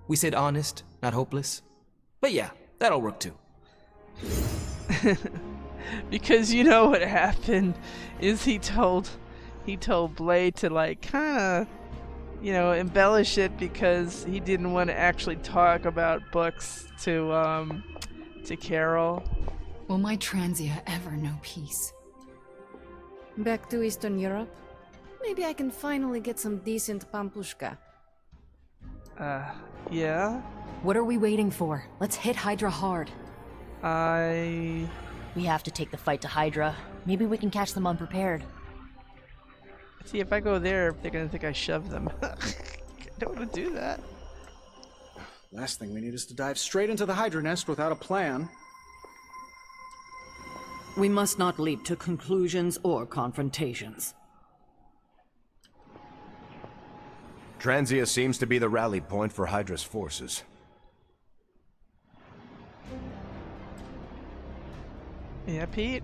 We said honest, not hopeless. But yeah, that'll work too. Because you know what happened is he told Blade to like kind of, you know, embellish it because he didn't want to actually talk about books to Carol. Will my Transia ever know peace? Back to Eastern Europe? Maybe I can finally get some decent pampushka. Yeah? What are we waiting for? Let's hit Hydra hard. We have to take the fight to Hydra. Maybe we can catch them unprepared. See, if I go there, they're gonna think I shoved them. I don't want to do that. Last thing we need is to dive straight into the Hydra nest without a plan. We must not leap to conclusions or confrontations. Transia seems to be the rally point for Hydra's forces. Yeah, Pete?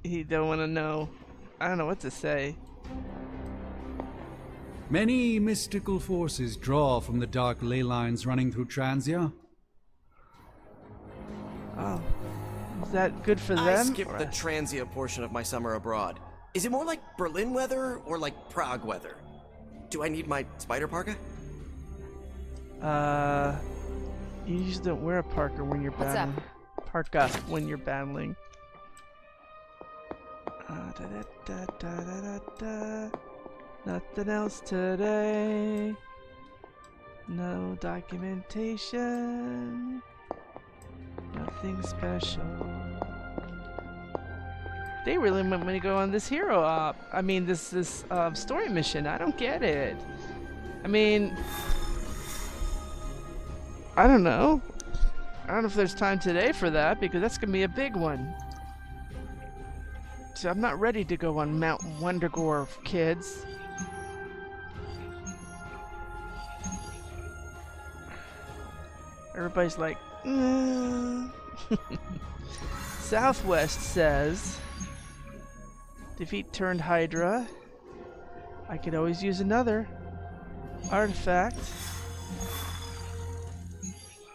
He don't want to know. I don't know what to say. Many mystical forces draw from the dark ley lines running through Transia. Oh. Is that good for them? I skipped the Transia portion of my summer abroad. Is it more like Berlin weather or like Prague weather? Do I need my spider parka? You usually don't wear a parka when you're battling. Parka when you're battling. Nothing else today. No documentation. Nothing special. They really want me to go on this hero op. I mean, this story mission. I don't get it. I mean, I don't know. I don't know if there's time today for that because that's gonna be a big one. So I'm not ready to go on Mount Wondergore, kids. Everybody's like, Southwest says, defeat turned Hydra. I could always use another artifact.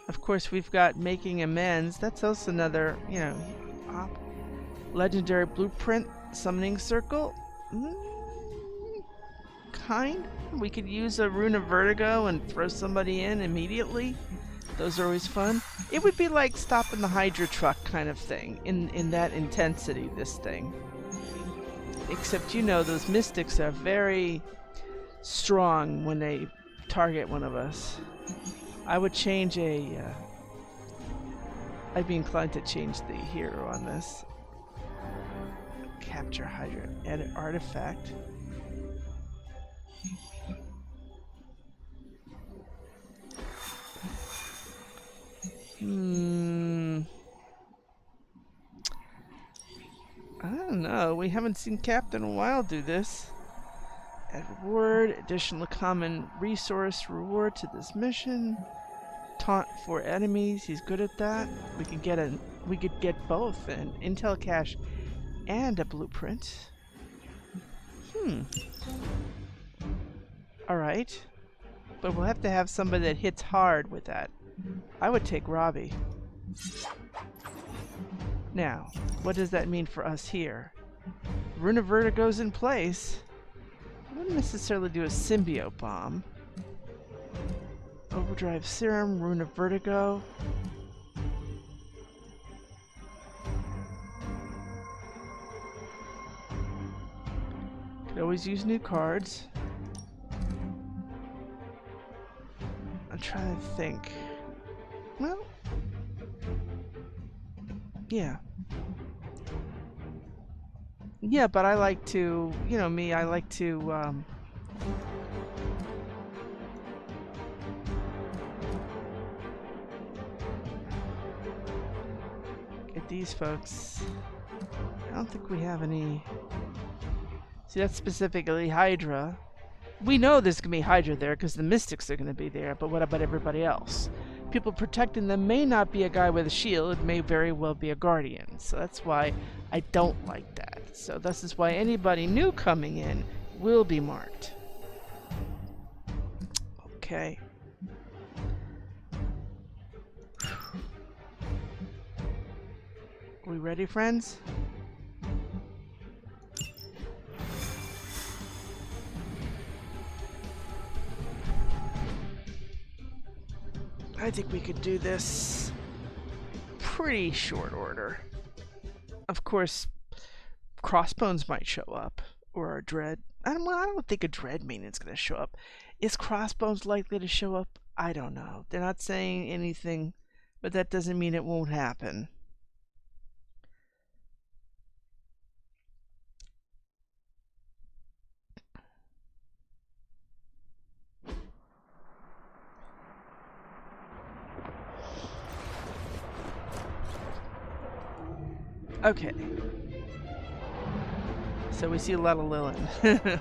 Of course, we've got making amends. That's also another, you know, legendary blueprint summoning circle. Kind. We could use a rune of vertigo and throw somebody in immediately. Those are always fun. It would be like stopping the Hydra truck kind of thing in that intensity, this thing. Except, you know, those mystics are very strong when they target one of us. I would change I'd be inclined to change the hero on this. Capture Hydra. Edit artifact. I don't know. We haven't seen Captain in a while do this. Add reward, additional common resource reward to this mission. Taunt for enemies. He's good at that. We could get both an intel cache and a blueprint. All right, but we'll have to have somebody that hits hard with that. I would take Robbie. Now, what does that mean for us here? Rune of Vertigo's in place. I wouldn't necessarily do a symbiote bomb. Overdrive serum, Rune of Vertigo. Could always use new cards. I'm trying to think. Well, yeah. Yeah, but I like to, you know me, I like to, get these folks. I don't think we have any. See, that's specifically Hydra. We know there's going to be Hydra there because the Mystics are going to be there, but what about everybody else? People protecting them may not be a guy with a shield, it may very well be a Guardian. So that's why I don't like that. So this is why anybody new coming in will be marked. Okay. Are we ready, friends? I think we could do this pretty short order. Of course, Crossbones might show up, or a Dread. I don't think a Dread Mainion's going to show up. Is Crossbones likely to show up? I don't know. They're not saying anything, but that doesn't mean it won't happen. Okay. So we see a lot of Lilin.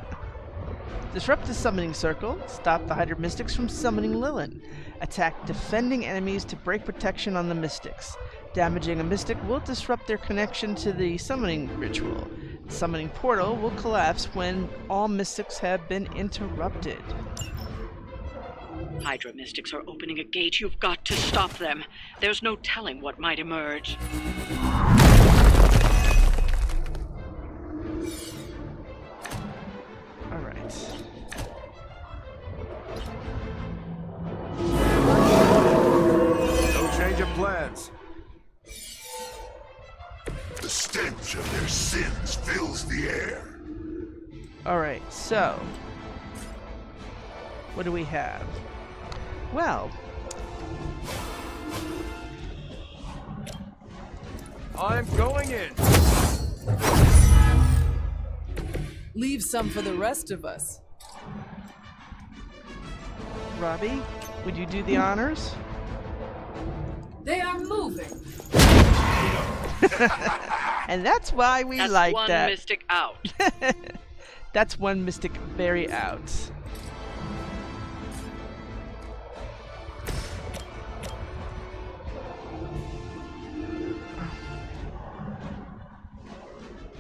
Disrupt the summoning circle. Stop the Hydra Mystics from summoning Lilin. Attack defending enemies to break protection on the Mystics. Damaging a mystic will disrupt their connection to the summoning ritual. The summoning portal will collapse when all mystics have been interrupted. Hydra mystics are opening a gate. You've got to stop them. There's no telling what might emerge. All right. No change of plans. The stench of their sins fills the air. All right, so what do we have? Well, I'm going in. Leave some for the rest of us. Robbie, would you do the honors? They are moving. And that's why we That's like one that. mystic out. That's one mystic very out.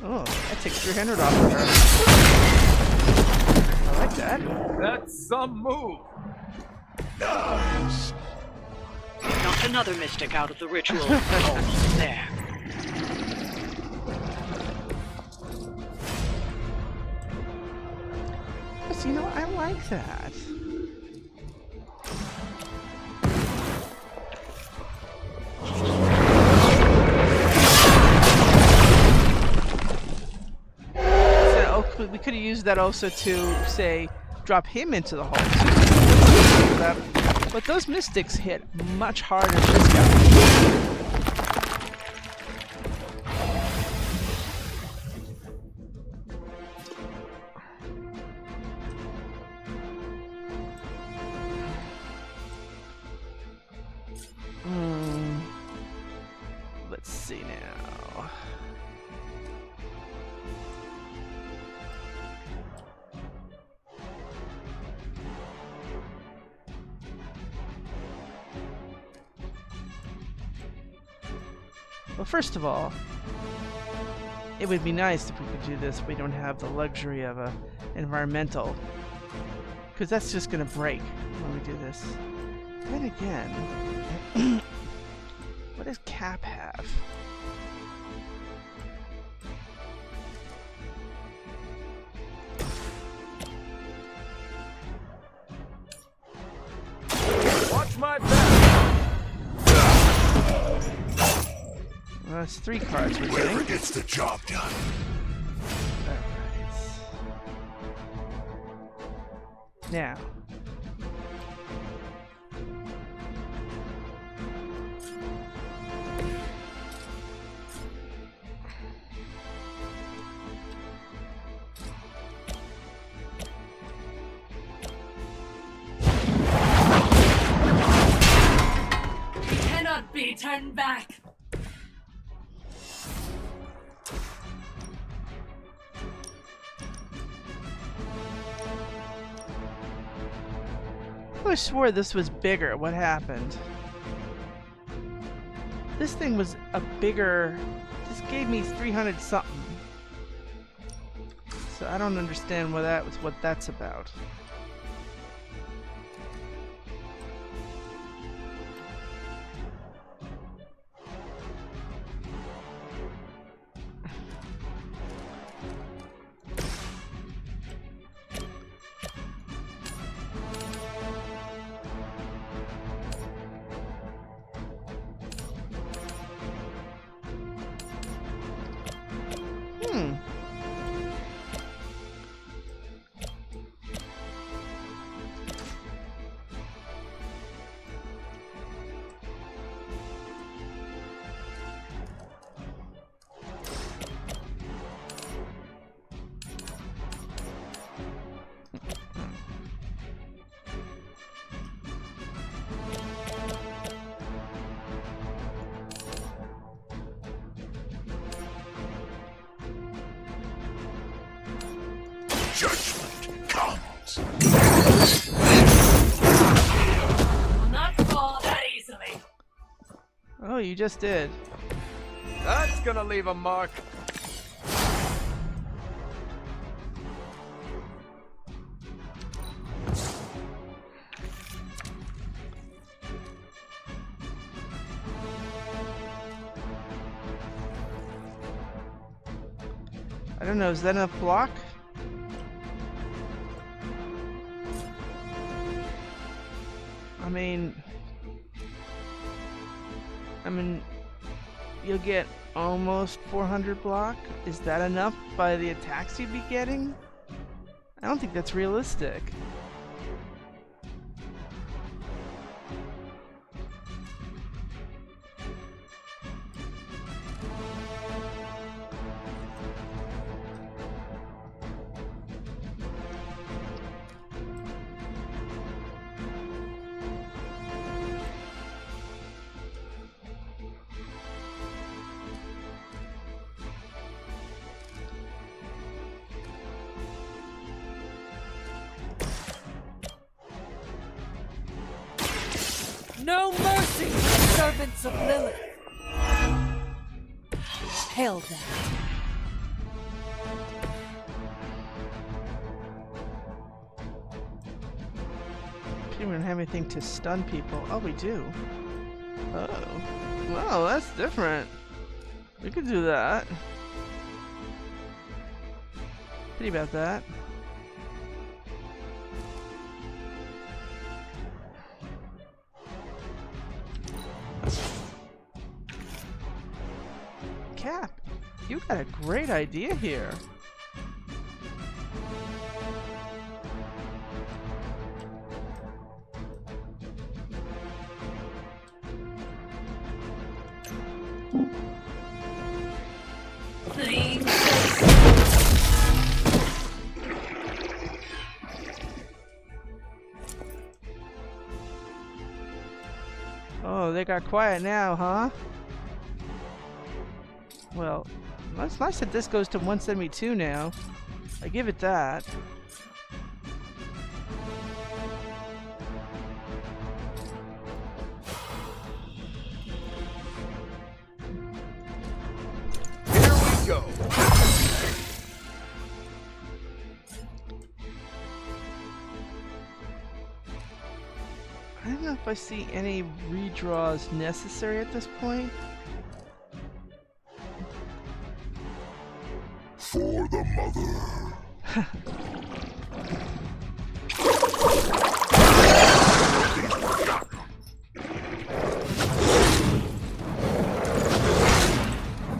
Oh, that takes 300 off of her. I like that. That's some move. Nice. Not another mystic out of the ritual. Almost there. Yes, you know, I like that. So, we could have used that also to, say, drop him into the hole. But those mystics hit much harder than this guy. Let's see now. Well, first of all, it would be nice if we could do this. We don't have the luxury of a environmental, because that's just going to break when we do this. Then again, what does Cap have? Watch my back. Well, that's 3 cards we're Whoever getting. gets the job done. Now. Cannot be turned back. I swore this was bigger. What happened? This thing was a bigger... This gave me 300 something. So I don't understand what that's about. Judgment comes. Will not fall that easily. Oh, you just did. That's gonna leave a mark. I don't know, is that enough block? I mean, you'll get almost 400 block. Is that enough by the attacks you'd be getting? I don't think that's realistic. No mercy, servants of Lilith. Hail them. We don't have anything to stun people. Oh, we do. Oh. Well, that's different. We could do that. Pity about that. Cap, you got a great idea here. Oh, they got quiet now, huh? Well, that's nice that this goes to 172 now. I give it that. Here we go. I don't know if I see any redraws necessary at this point. For the mother.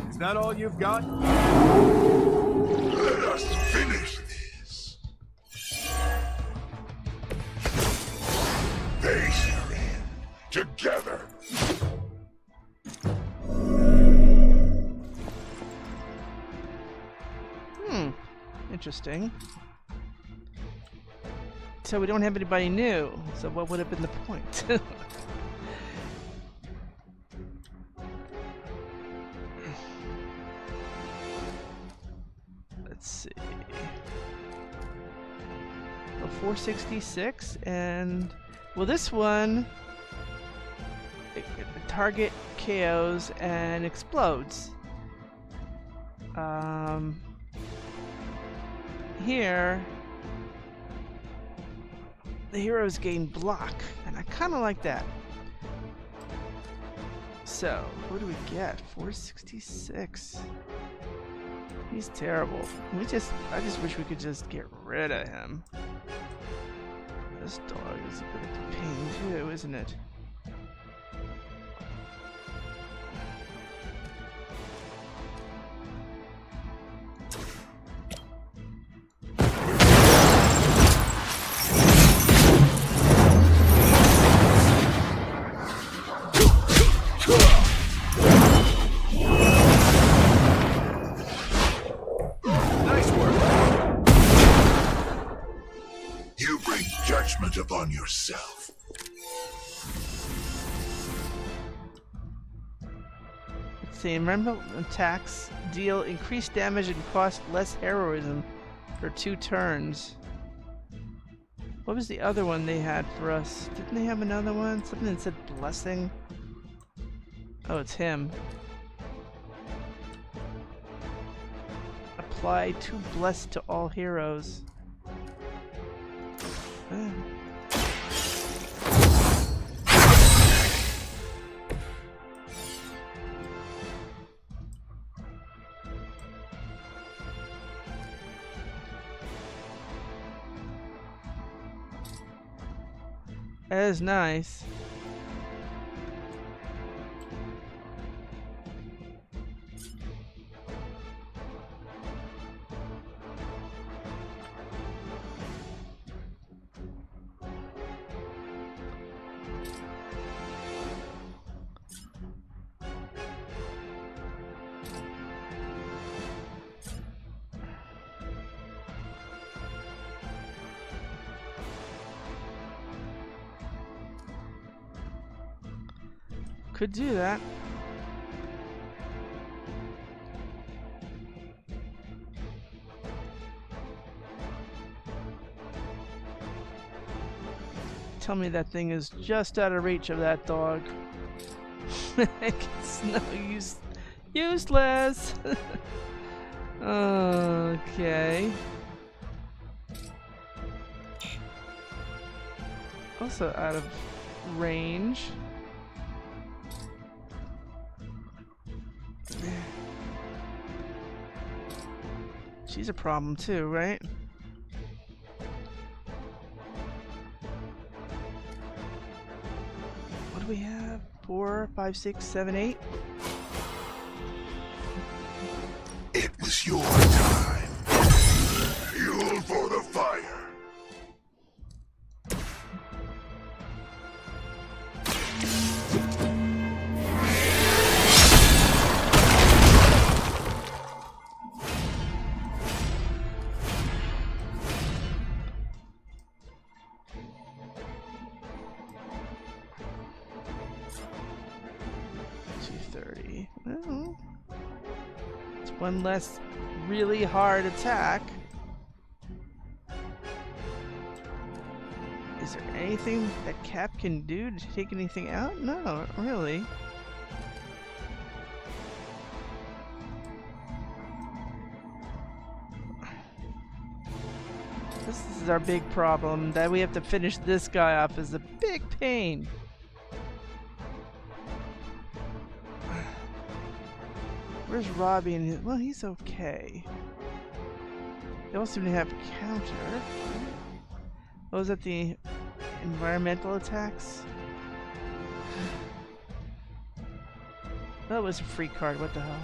Is that all you've got? Let us finish this. Face your end together. Interesting. So we don't have anybody new, so what would have been the point? Let's see. The 466 and well, this one it target KOs and explodes. Here, the heroes gain block, and I kind of like that. So, who do we get? 466. He's terrible. I just wish we could just get rid of him. This dog is a bit of a pain too, isn't it? Upon yourself. Let's see, environmental attacks deal increased damage and cost less heroism for 2 turns. What was the other one they had for us? Didn't they have another one? Something that said blessing? Oh, it's him. Apply to blessed to all heroes. Ah. That is nice. Could do that. Tell me that thing is just out of reach of that dog. It's no use. Useless. Okay. Also out of range. She's a problem too, right? What do we have? 4, 5, 6, 7, 8? It was your time. Fuel for the fire. Well, it's one less really hard attack. Is there anything that Cap can do to take anything out? No, not really. This is our big problem, that we have to finish this guy off is a big pain. Where's Robbie and his... Well, he's okay. They all seem to have counter. Oh, is that the environmental attacks? That was a free card, what the hell?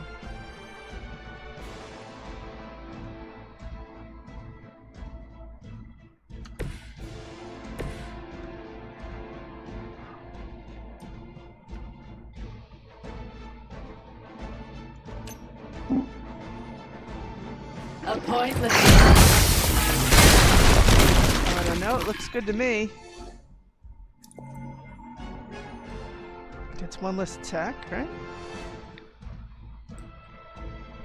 A pointless. I don't know, it looks good to me. Gets one less attack, right?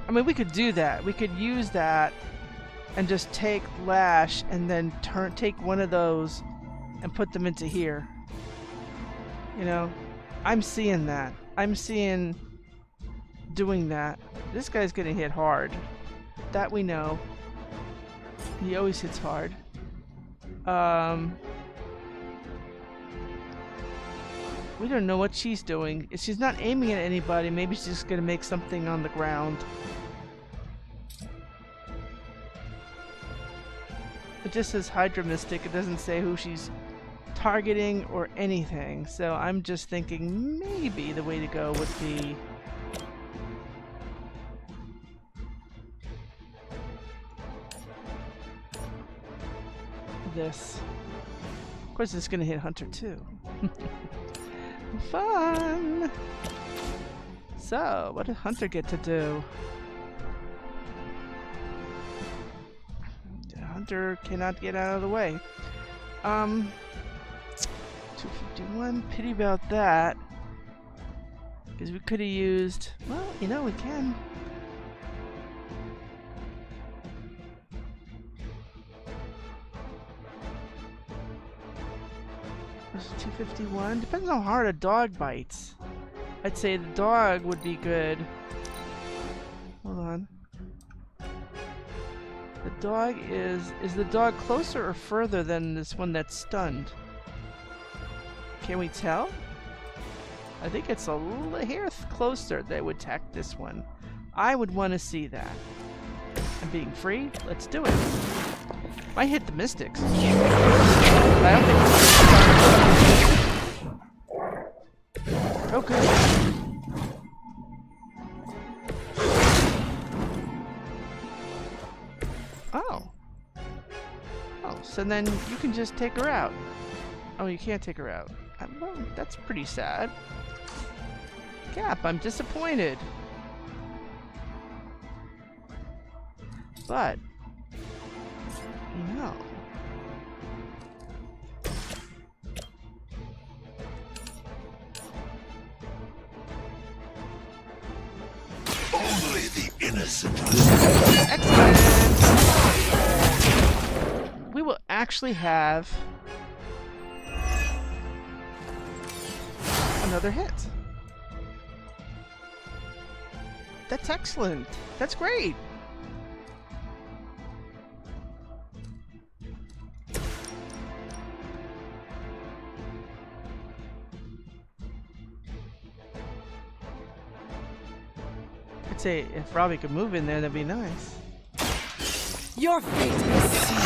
I mean, we could do that. We could use that and just take Lash and then take one of those and put them into here. You know, I'm seeing that. I'm seeing doing that. This guy's getting hit hard. That we know. He always hits hard. We don't know what she's doing. If she's not aiming at anybody, maybe she's just gonna make something on the ground. It just says Hydra Mystic. It doesn't say who she's targeting or anything. So I'm just thinking maybe the way to go would be this. Of course, it's gonna hit Hunter too. Fun! So, what did Hunter get to do? Hunter cannot get out of the way. 251, pity about that. Because we could have used... Well, you know, we can. There's 251. Depends on how hard a dog bites. I'd say the dog would be good. Hold on. The dog is the dog closer or further than this one that's stunned? Can we tell? I think it's a little hair closer that would attack this one. I would want to see that. And being free, let's do it. Might hit the Mystics. I don't think. Okay. Oh. Oh, so then you can just take her out. Oh, you can't take her out. Well, that's pretty sad. Cap, I'm disappointed. But no. Only the innocent. Excellent. We will actually have another hit. That's excellent. That's great. I'd say if Robbie could move in there, that'd be nice. Your fate is sealed.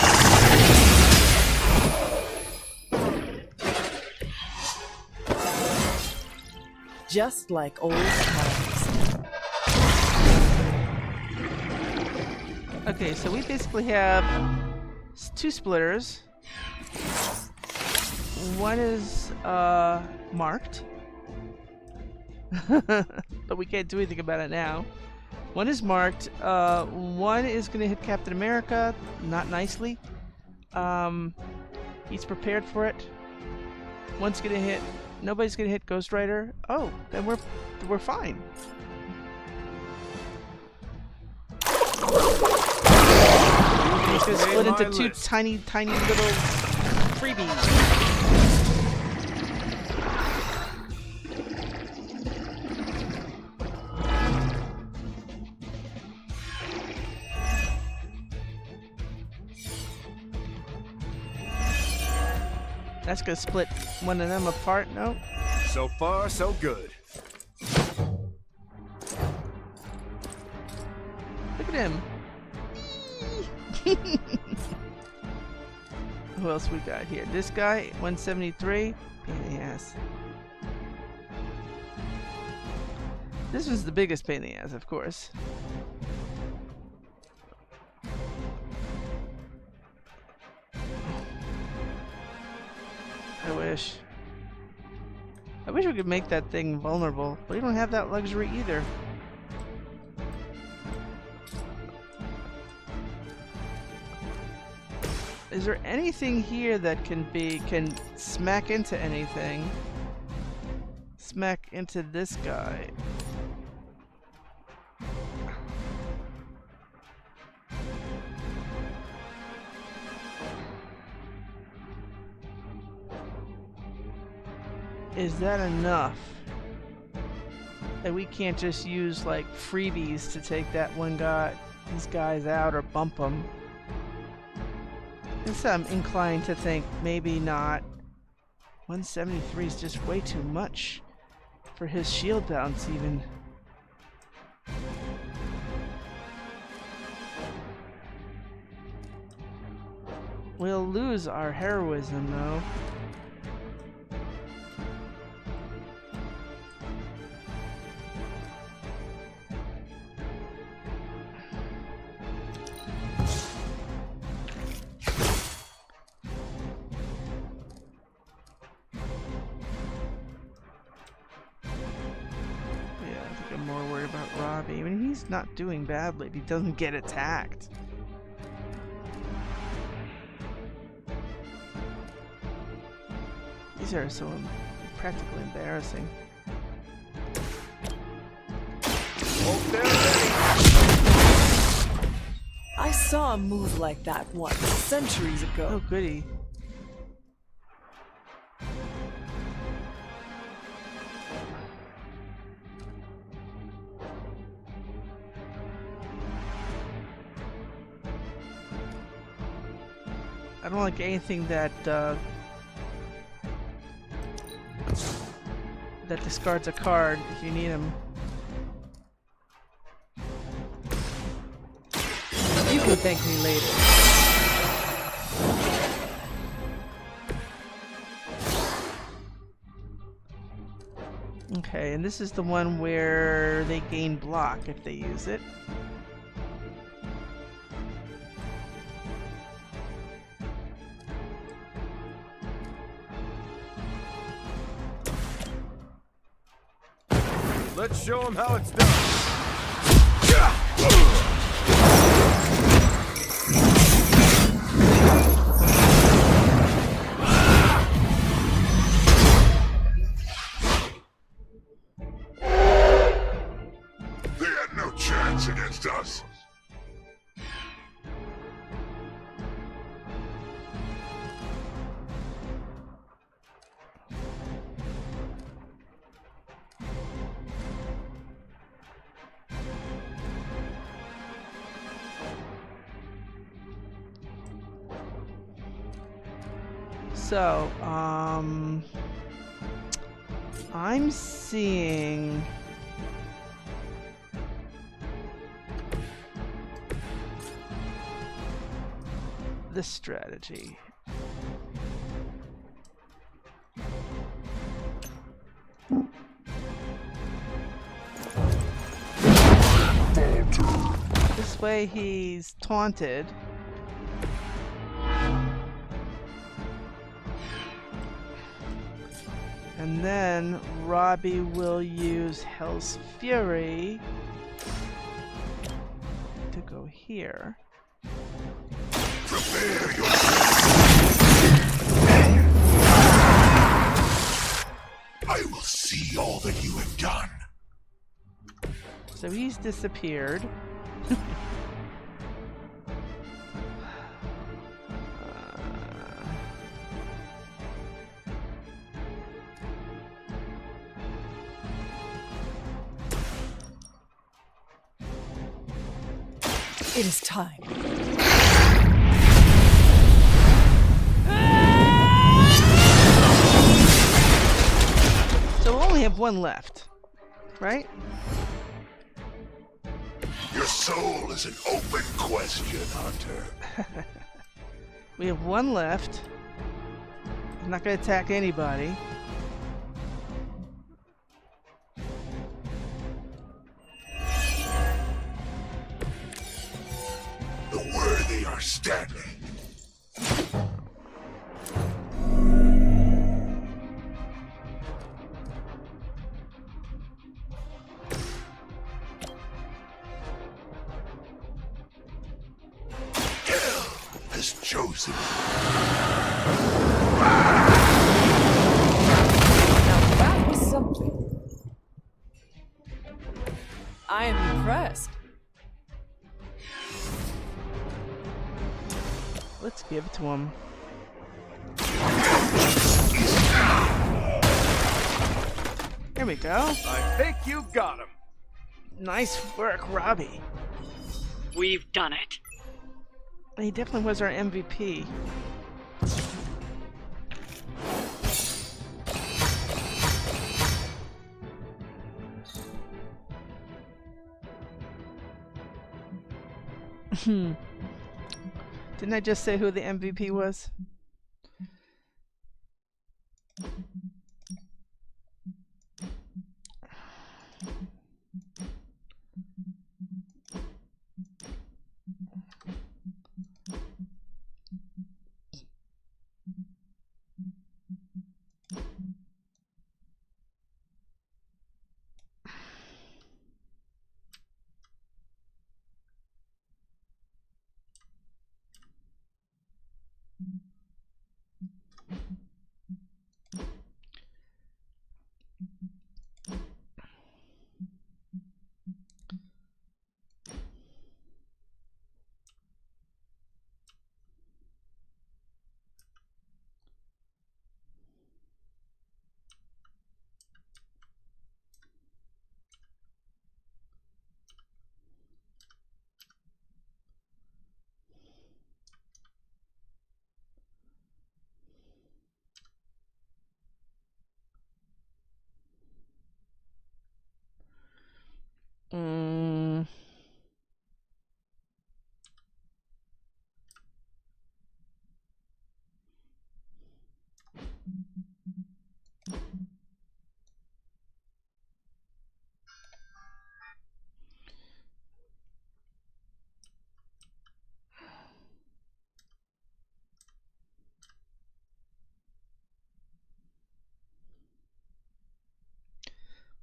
Just like old times. Okay, so we basically have two splitters. One is marked. But we can't do anything about it now. One is marked. One is going to hit Captain America, not nicely. He's prepared for it. One's going to hit. Nobody's going to hit Ghost Rider. Oh, then we're fine. He's going to split into two tiny little freebies. That's gonna split one of them apart, no? So far, so good. Look at him. Who else we got here? This guy, 173. Pain in the ass. This was the biggest pain in the ass, of course. I wish we could make that thing vulnerable, but we don't have that luxury either. Is there anything here that can smack into anything? Smack into this guy. Is that enough? That we can't just use like freebies to take that one guy, these guys out or bump them? Guess I'm inclined to think maybe not. 173 is just way too much for his shield bounce even. We'll lose our heroism though. Robbie. I mean, he's not doing badly if he doesn't get attacked. These are so practically embarrassing. I saw a move like that once, centuries ago. Oh, goody. I don't like anything that that discards a card if you need them. You can thank me later. Okay, and this is the one where they gain block if they use it. Let's show them how it's done. They had no chance against us. So, I'm seeing this strategy. This way he's taunted. And then Robbie will use Hell's Fury to go here. Prepare I will see all that you have done. So he's disappeared. It is time. So we'll only have one left, right? Your soul is an open question, Hunter. We have one left. I'm not going to attack anybody. The worthy are standing. Hell has chosen. Now that was something. I am impressed. Let's give it to him. There we go. I think you got him. Nice work, Robbie. We've done it. He definitely was our MVP. Didn't I just say who the MVP was?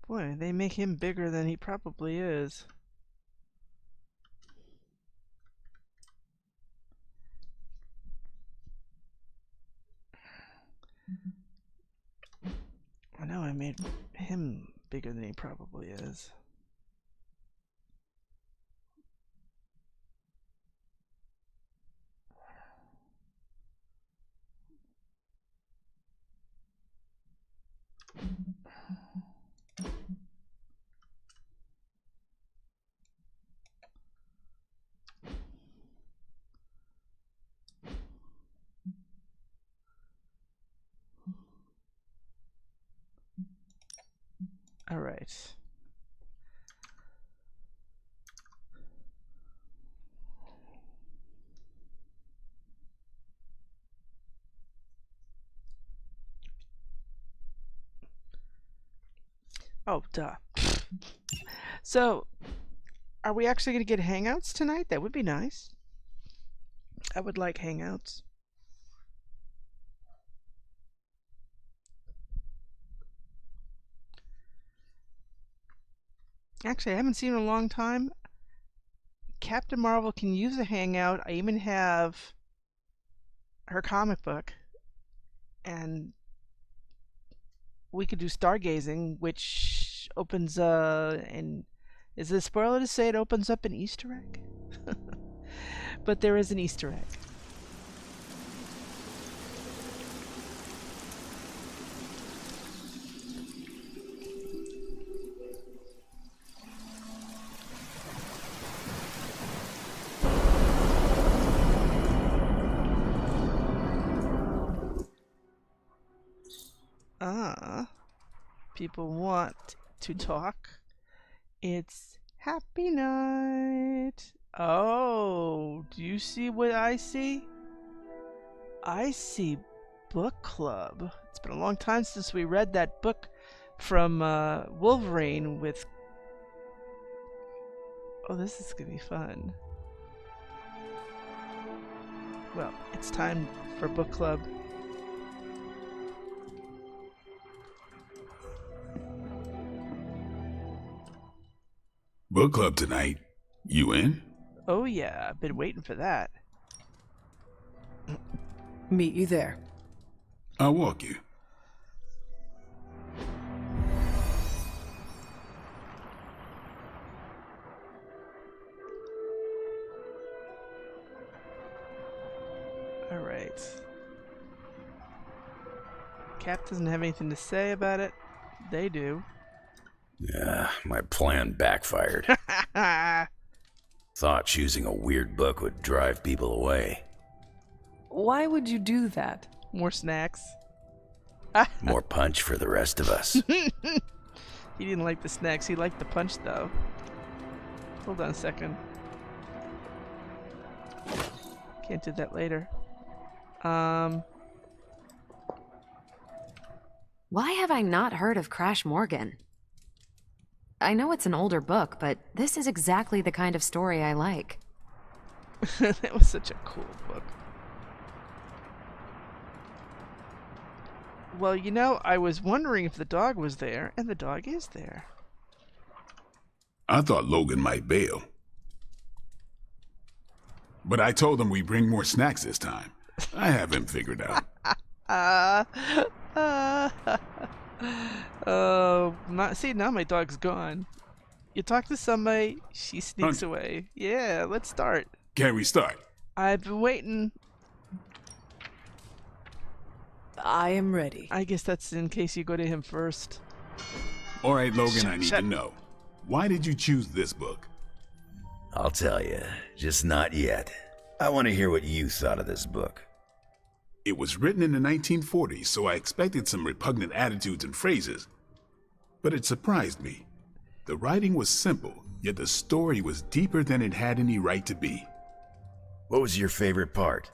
Boy, they make him bigger than he probably is. I know I made him bigger than he probably is. All right. Oh, duh. So, are we actually going to get hangouts tonight? That would be nice. I would like hangouts. Actually, I haven't seen it in a long time. Captain Marvel can use a hangout. I even have her comic book. And we could do stargazing, which opens and is it a spoiler to say it opens up an Easter egg? But there is an Easter egg. People want to talk. It's happy night. Oh, do you see what I see? I see book club. It's been a long time since we read that book from Wolverine with... Oh, this is gonna be fun. Well, it's time for book club. Book club tonight. You in? Oh yeah, I've been waiting for that. Meet you there. I'll walk you. All right. Cap doesn't have anything to say about it. They do. Yeah, my plan backfired. Thought choosing a weird book would drive people away. Why would you do that? More snacks. More punch for the rest of us. He didn't like the snacks. He liked the punch, though. Hold on a second. Can't do that later. Why have I not heard of Crash Morgan? I know it's an older book, but this is exactly the kind of story I like. That was such a cool book. Well, you know, I was wondering if the dog was there, and the dog is there. I thought Logan might bail. But I told him we'd bring more snacks this time. I have him figured out. See, now my dog's gone. You talk to somebody, she sneaks away. Yeah, let's start. Can we start? I've been waiting. I am ready. I guess that's in case you go to him first. All right, Logan, I need to know. Why did you choose this book? I'll tell you, just not yet. I want to hear what you thought of this book. It was written in the 1940s, so I expected some repugnant attitudes and phrases. But it surprised me. The writing was simple, yet the story was deeper than it had any right to be. What was your favorite part?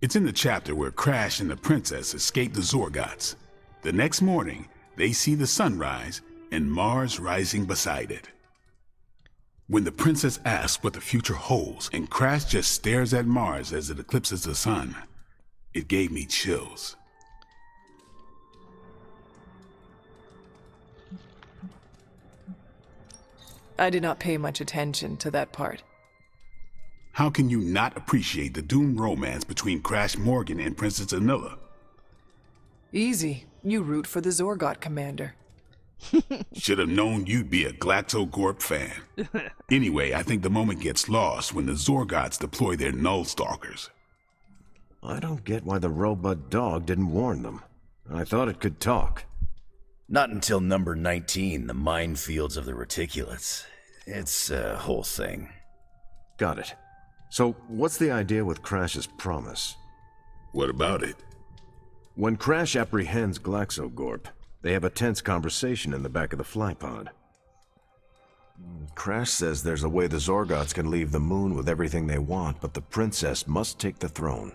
It's in the chapter where Crash and the princess escape the Zorgots. The next morning, they see the sun rise and Mars rising beside it. When the princess asks what the future holds and Crash just stares at Mars as it eclipses the sun, it gave me chills. I did not pay much attention to that part. How can you not appreciate the doomed romance between Crash Morgan and Princess Anilla? Easy. You root for the Zorgot commander. Should have known you'd be a Glaxogorp fan. Anyway, I think the moment gets lost when the Zorgots deploy their Null Stalkers. I don't get why the robot dog didn't warn them. I thought it could talk. Not until number 19, the minefields of the reticulates. It's a whole thing. Got it. So, what's the idea with Crash's promise? What about it? When Crash apprehends Glaxogorp, they have a tense conversation in the back of the flypod. Crash says there's a way the Zorgots can leave the moon with everything they want, but the princess must take the throne.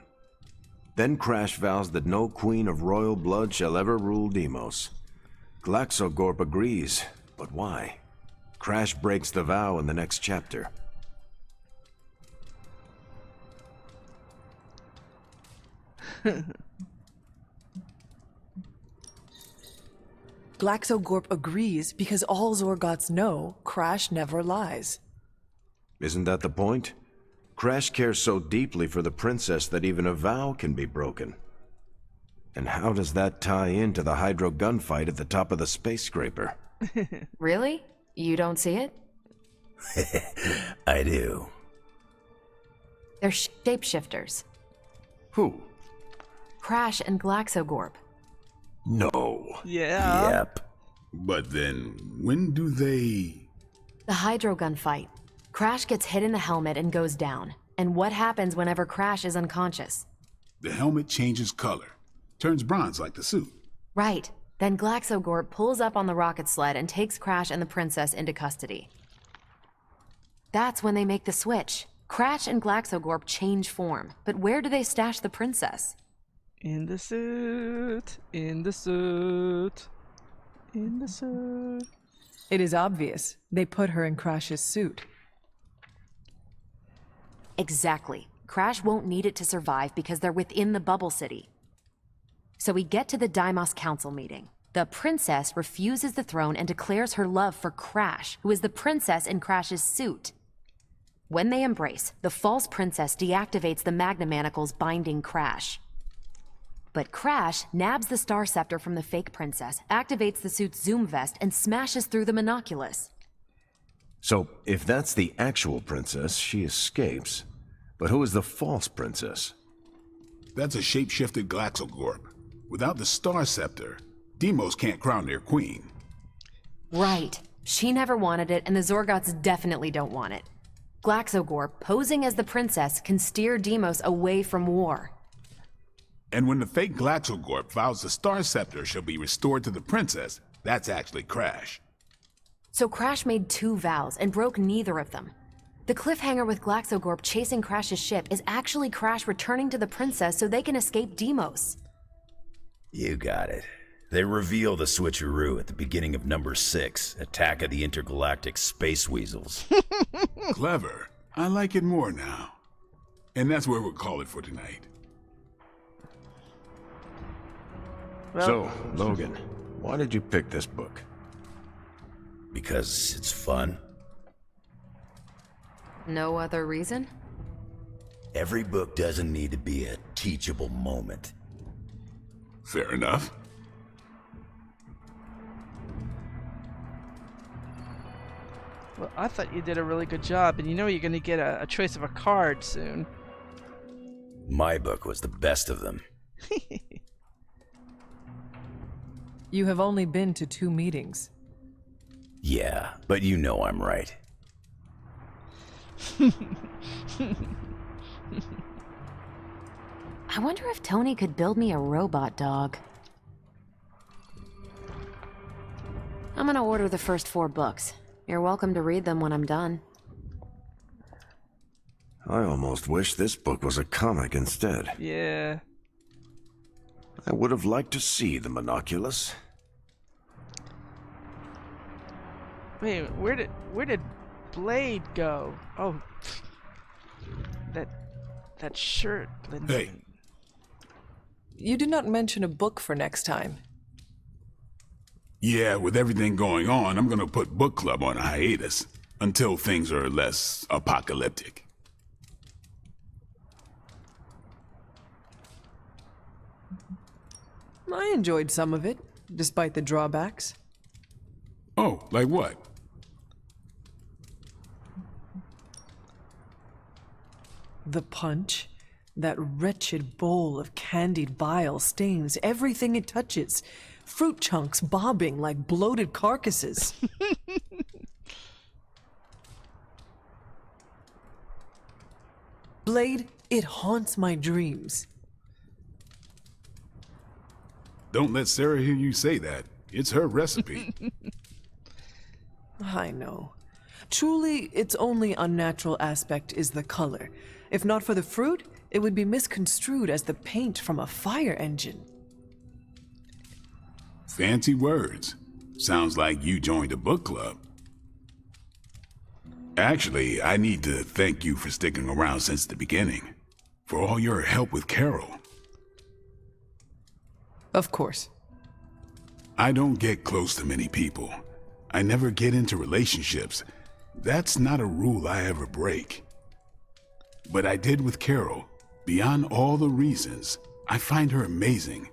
Then Crash vows that no queen of royal blood shall ever rule Deimos. Glaxogorp agrees, but why? Crash breaks the vow in the next chapter. Glaxogorp agrees because all Zorgots know Crash never lies. Isn't that the point? Crash cares so deeply for the princess that even a vow can be broken. And how does that tie into the Hydra gunfight at the top of the space scraper? Really? You don't see it? I do. They're shapeshifters. Who? Crash and Glaxogorp. No. Yeah. Yep. But then, when do they... The Hydro gunfight. Crash gets hit in the helmet and goes down. And what happens whenever Crash is unconscious? The helmet changes color. Turns bronze like the suit. Right. Then Glaxogorp pulls up on the rocket sled and takes Crash and the princess into custody. That's when they make the switch. Crash and Glaxogorp change form. But where do they stash the princess? In the suit. In the suit. In the suit. It is obvious. They put her in Crash's suit. Exactly. Crash won't need it to survive because they're within the bubble city. So we get to the Deimos Council meeting. The princess refuses the throne and declares her love for Crash, who is the princess in Crash's suit. When they embrace, the false princess deactivates the Magna Manacles binding Crash. But Crash nabs the Star Scepter from the fake princess, activates the suit's Zoom vest, and smashes through the Monoculus. So, if that's the actual princess, she escapes. But who is the false princess? That's a shape-shifted Glaxogorp. Without the Star Scepter, Deimos can't crown their queen. Right. She never wanted it, and the Zorgots definitely don't want it. Glaxogorp, posing as the princess, can steer Deimos away from war. And when the fake Glaxogorp vows the Star Scepter shall be restored to the princess, that's actually Crash. So Crash made 2 vows and broke neither of them. The cliffhanger with Glaxogorp chasing Crash's ship is actually Crash returning to the princess so they can escape Deimos. You got it. They reveal the switcheroo at the beginning of number 6, Attack of the Intergalactic Space Weasels. Clever. I like it more now. And that's where we'll call it for tonight. Well, So, Logan, why did you pick this book? Because it's fun. No other reason? Every book doesn't need to be a teachable moment. Fair enough. Well, I thought you did a really good job, and you know you're going to get a choice of a card soon. My book was the best of them. You have only been to 2 meetings. Yeah, but you know I'm right. I wonder if Tony could build me a robot dog. I'm gonna order the first 4 books. You're welcome to read them when I'm done. I almost wish this book was a comic instead. Yeah. I would have liked to see the Monoculus. Wait, where did Blade go? Oh, that shirt. Hey. You did not mention a book for next time. Yeah, with everything going on, I'm gonna put book club on a hiatus. Until things are less apocalyptic. I enjoyed some of it, despite the drawbacks. Oh, like what? The punch. That wretched bowl of candied bile stains everything it touches. Fruit chunks bobbing like bloated carcasses. Blade, it haunts my dreams. Don't let Sarah hear you say that. It's her recipe. I know. Truly, its only unnatural aspect is the color. If not for the fruit, it would be misconstrued as the paint from a fire engine. Fancy words. Sounds like you joined a book club. Actually, I need to thank you for sticking around since the beginning. For all your help with Carol. Of course. I don't get close to many people. I never get into relationships. That's not a rule I ever break. But I did with Carol. Beyond all the reasons, I find her amazing.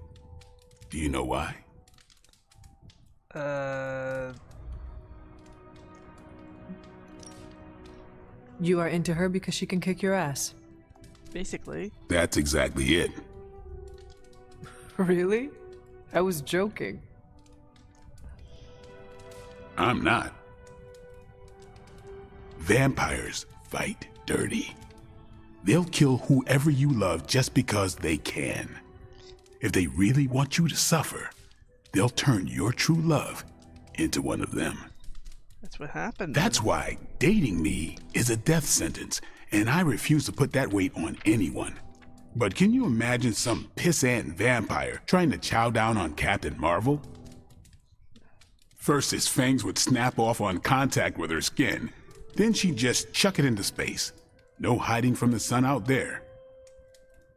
Do you know why? You are into her because she can kick your ass. Basically. That's exactly it. Really? I was joking. I'm not. Vampires fight dirty. They'll kill whoever you love just because they can. If they really want you to suffer, they'll turn your true love into one of them. That's what happened. That's why dating me is a death sentence, and I refuse to put that weight on anyone. But can you imagine some pissant vampire trying to chow down on Captain Marvel? First, his fangs would snap off on contact with her skin. Then she'd just chuck it into space. No hiding from the sun out there.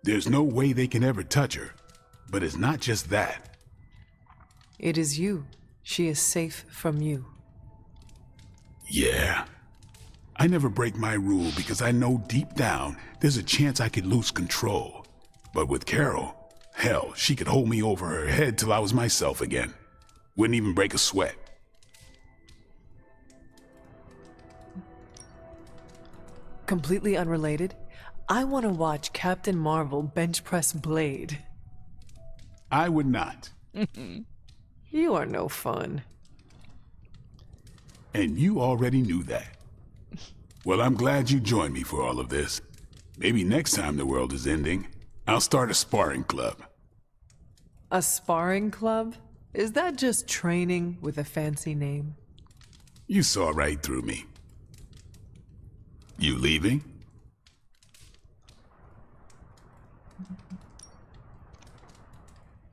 There's no way they can ever touch her. But it's not just that. It is you. She is safe from you. Yeah. I never break my rule because I know deep down there's a chance I could lose control. But with Carol, hell, she could hold me over her head till I was myself again. Wouldn't even break a sweat. Completely unrelated, I want to watch Captain Marvel bench press Blade. I would not. You are no fun. And you already knew that. Well, I'm glad you joined me for all of this. Maybe next time the world is ending, I'll start a sparring club. A sparring club? Is that just training with a fancy name? You saw right through me. You leaving?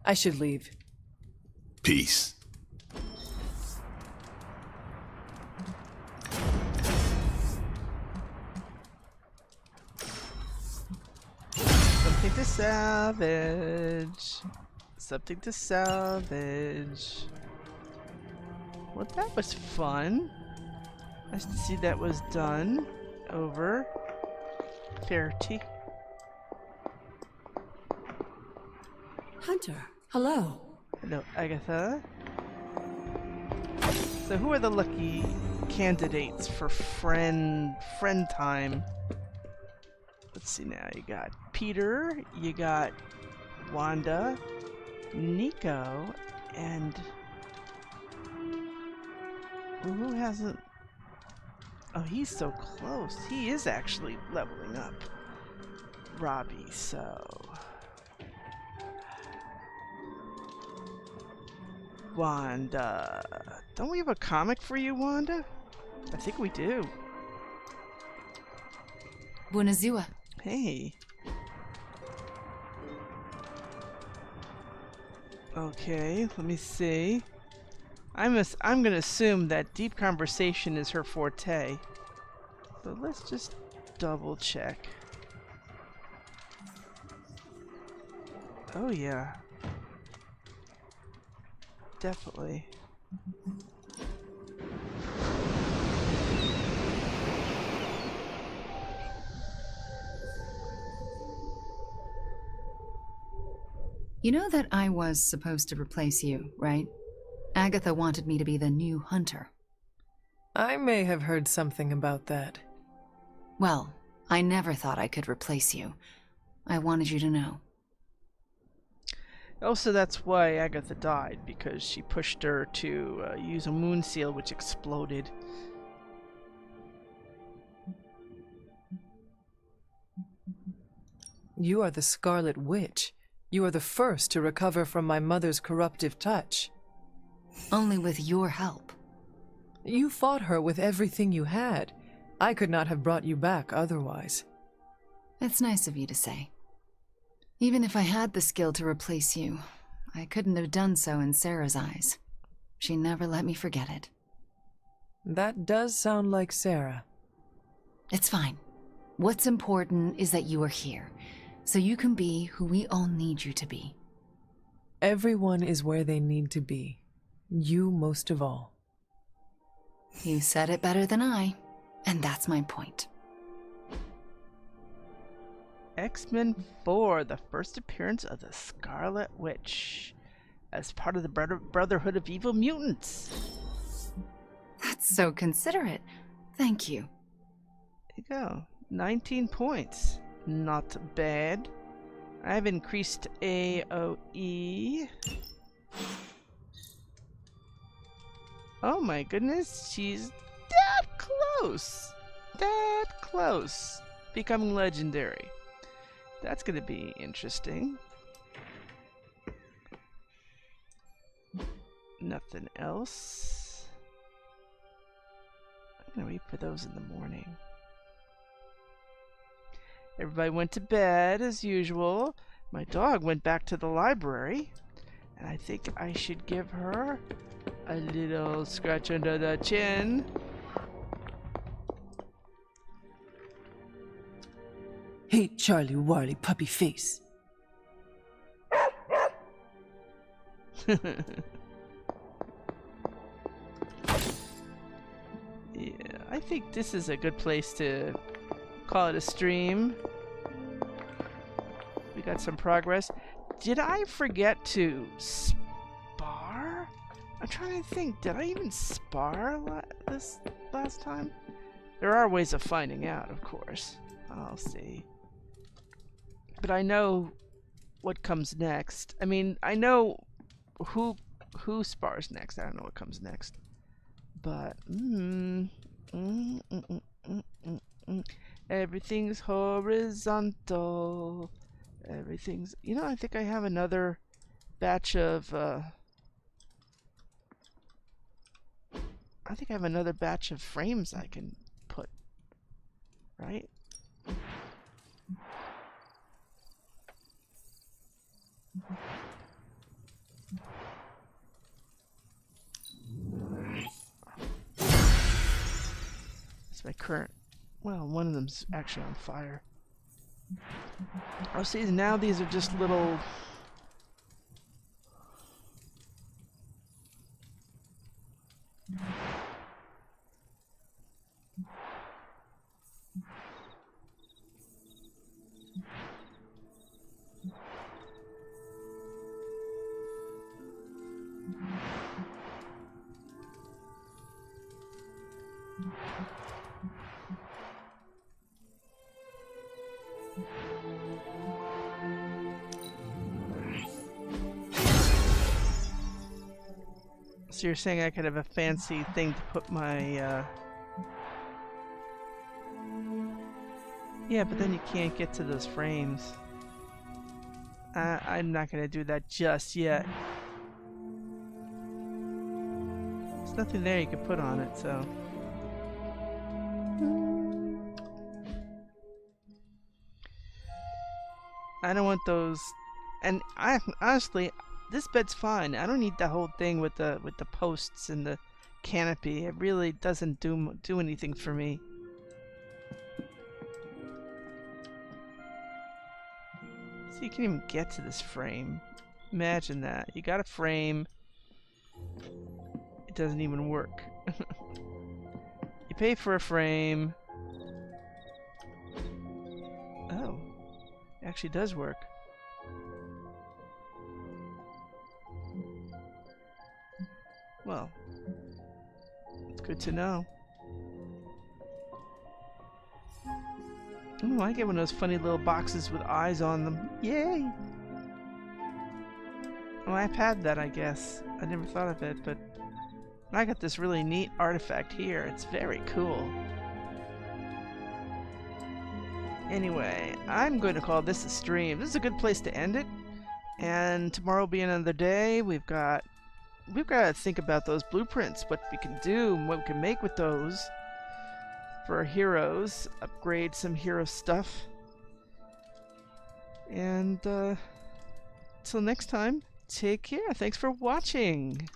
I should leave. Peace. Something to salvage. Something to salvage. Well, that was fun. Nice to see that was done. Over. Fairty. Hunter, hello. Hello, Agatha. So who are the lucky candidates for friend time? Let's see now. You got Peter, you got Wanda, Nico, and who hasn't? Oh, he's so close. He is actually leveling up. Robbie, so Wanda. Don't we have a comic for you, Wanda? I think we do. Buonazua. Hey. Okay, let me see. I'm gonna assume that deep conversation is her forte. So let's just double check. Oh yeah. Definitely. You know that I was supposed to replace you, right? Agatha wanted me to be the new hunter. I may have heard something about that. Well, I never thought I could replace you. I wanted you to know. Also, that's why Agatha died, because she pushed her to use a moon seal, which exploded. You are the Scarlet Witch. You are the first to recover from my mother's corruptive touch. Only with your help. You fought her with everything you had. I could not have brought you back otherwise. It's nice of you to say. Even if I had the skill to replace you, I couldn't have done so in Sarah's eyes. She never let me forget it. That does sound like Sarah. It's fine. What's important is that you are here, so you can be who we all need you to be. Everyone is where they need to be. You most of all. You said it better than I, and that's my point. X-Men 4, the first appearance of the Scarlet Witch as part of the Brotherhood of Evil Mutants. That's so considerate. Thank you. There you go. 19 points. Not bad. I've increased AOE. Oh my goodness, she's that close. That close. Becoming legendary. That's going to be interesting. Nothing else. I'm going to wait for those in the morning. Everybody went to bed as usual. My dog went back to the library. And I think I should give her a little scratch under the chin. Hey, Charlie Warley puppy face. Yeah, I think this is a good place to call it a stream. We got some progress. Did I forget to spar? I'm trying to think. Did I even spar this last time? There are ways of finding out, of course. I'll see. But I know what comes next. I mean, I know who spars next. I don't know what comes next. But everything's horizontal. Everything's, you know, I think I have another batch of frames I can put, right? That's my current. Well, one of them's actually on fire. Oh, see, now these are just little. So you're saying I could have a fancy thing to put my, Yeah, but then you can't get to those frames. I'm not gonna do that just yet. There's nothing there you can put on it, so... I don't want those... And I honestly... This bed's fine. I don't need the whole thing with the posts and the canopy. It really doesn't do anything for me. So you can't even get to this frame. Imagine that. You got a frame. It doesn't even work. You pay for a frame. Oh. It actually does work. Well, it's good to know. Oh, I get one of those funny little boxes with eyes on them. Yay! Oh, I've had that, I guess. I never thought of it, but I got this really neat artifact here. It's very cool. Anyway, I'm going to call this a stream. This is a good place to end it. And tomorrow will be another day. We've got to think about those blueprints, what we can do, and what we can make with those for our heroes. Upgrade some hero stuff. And till next time, take care. Thanks for watching.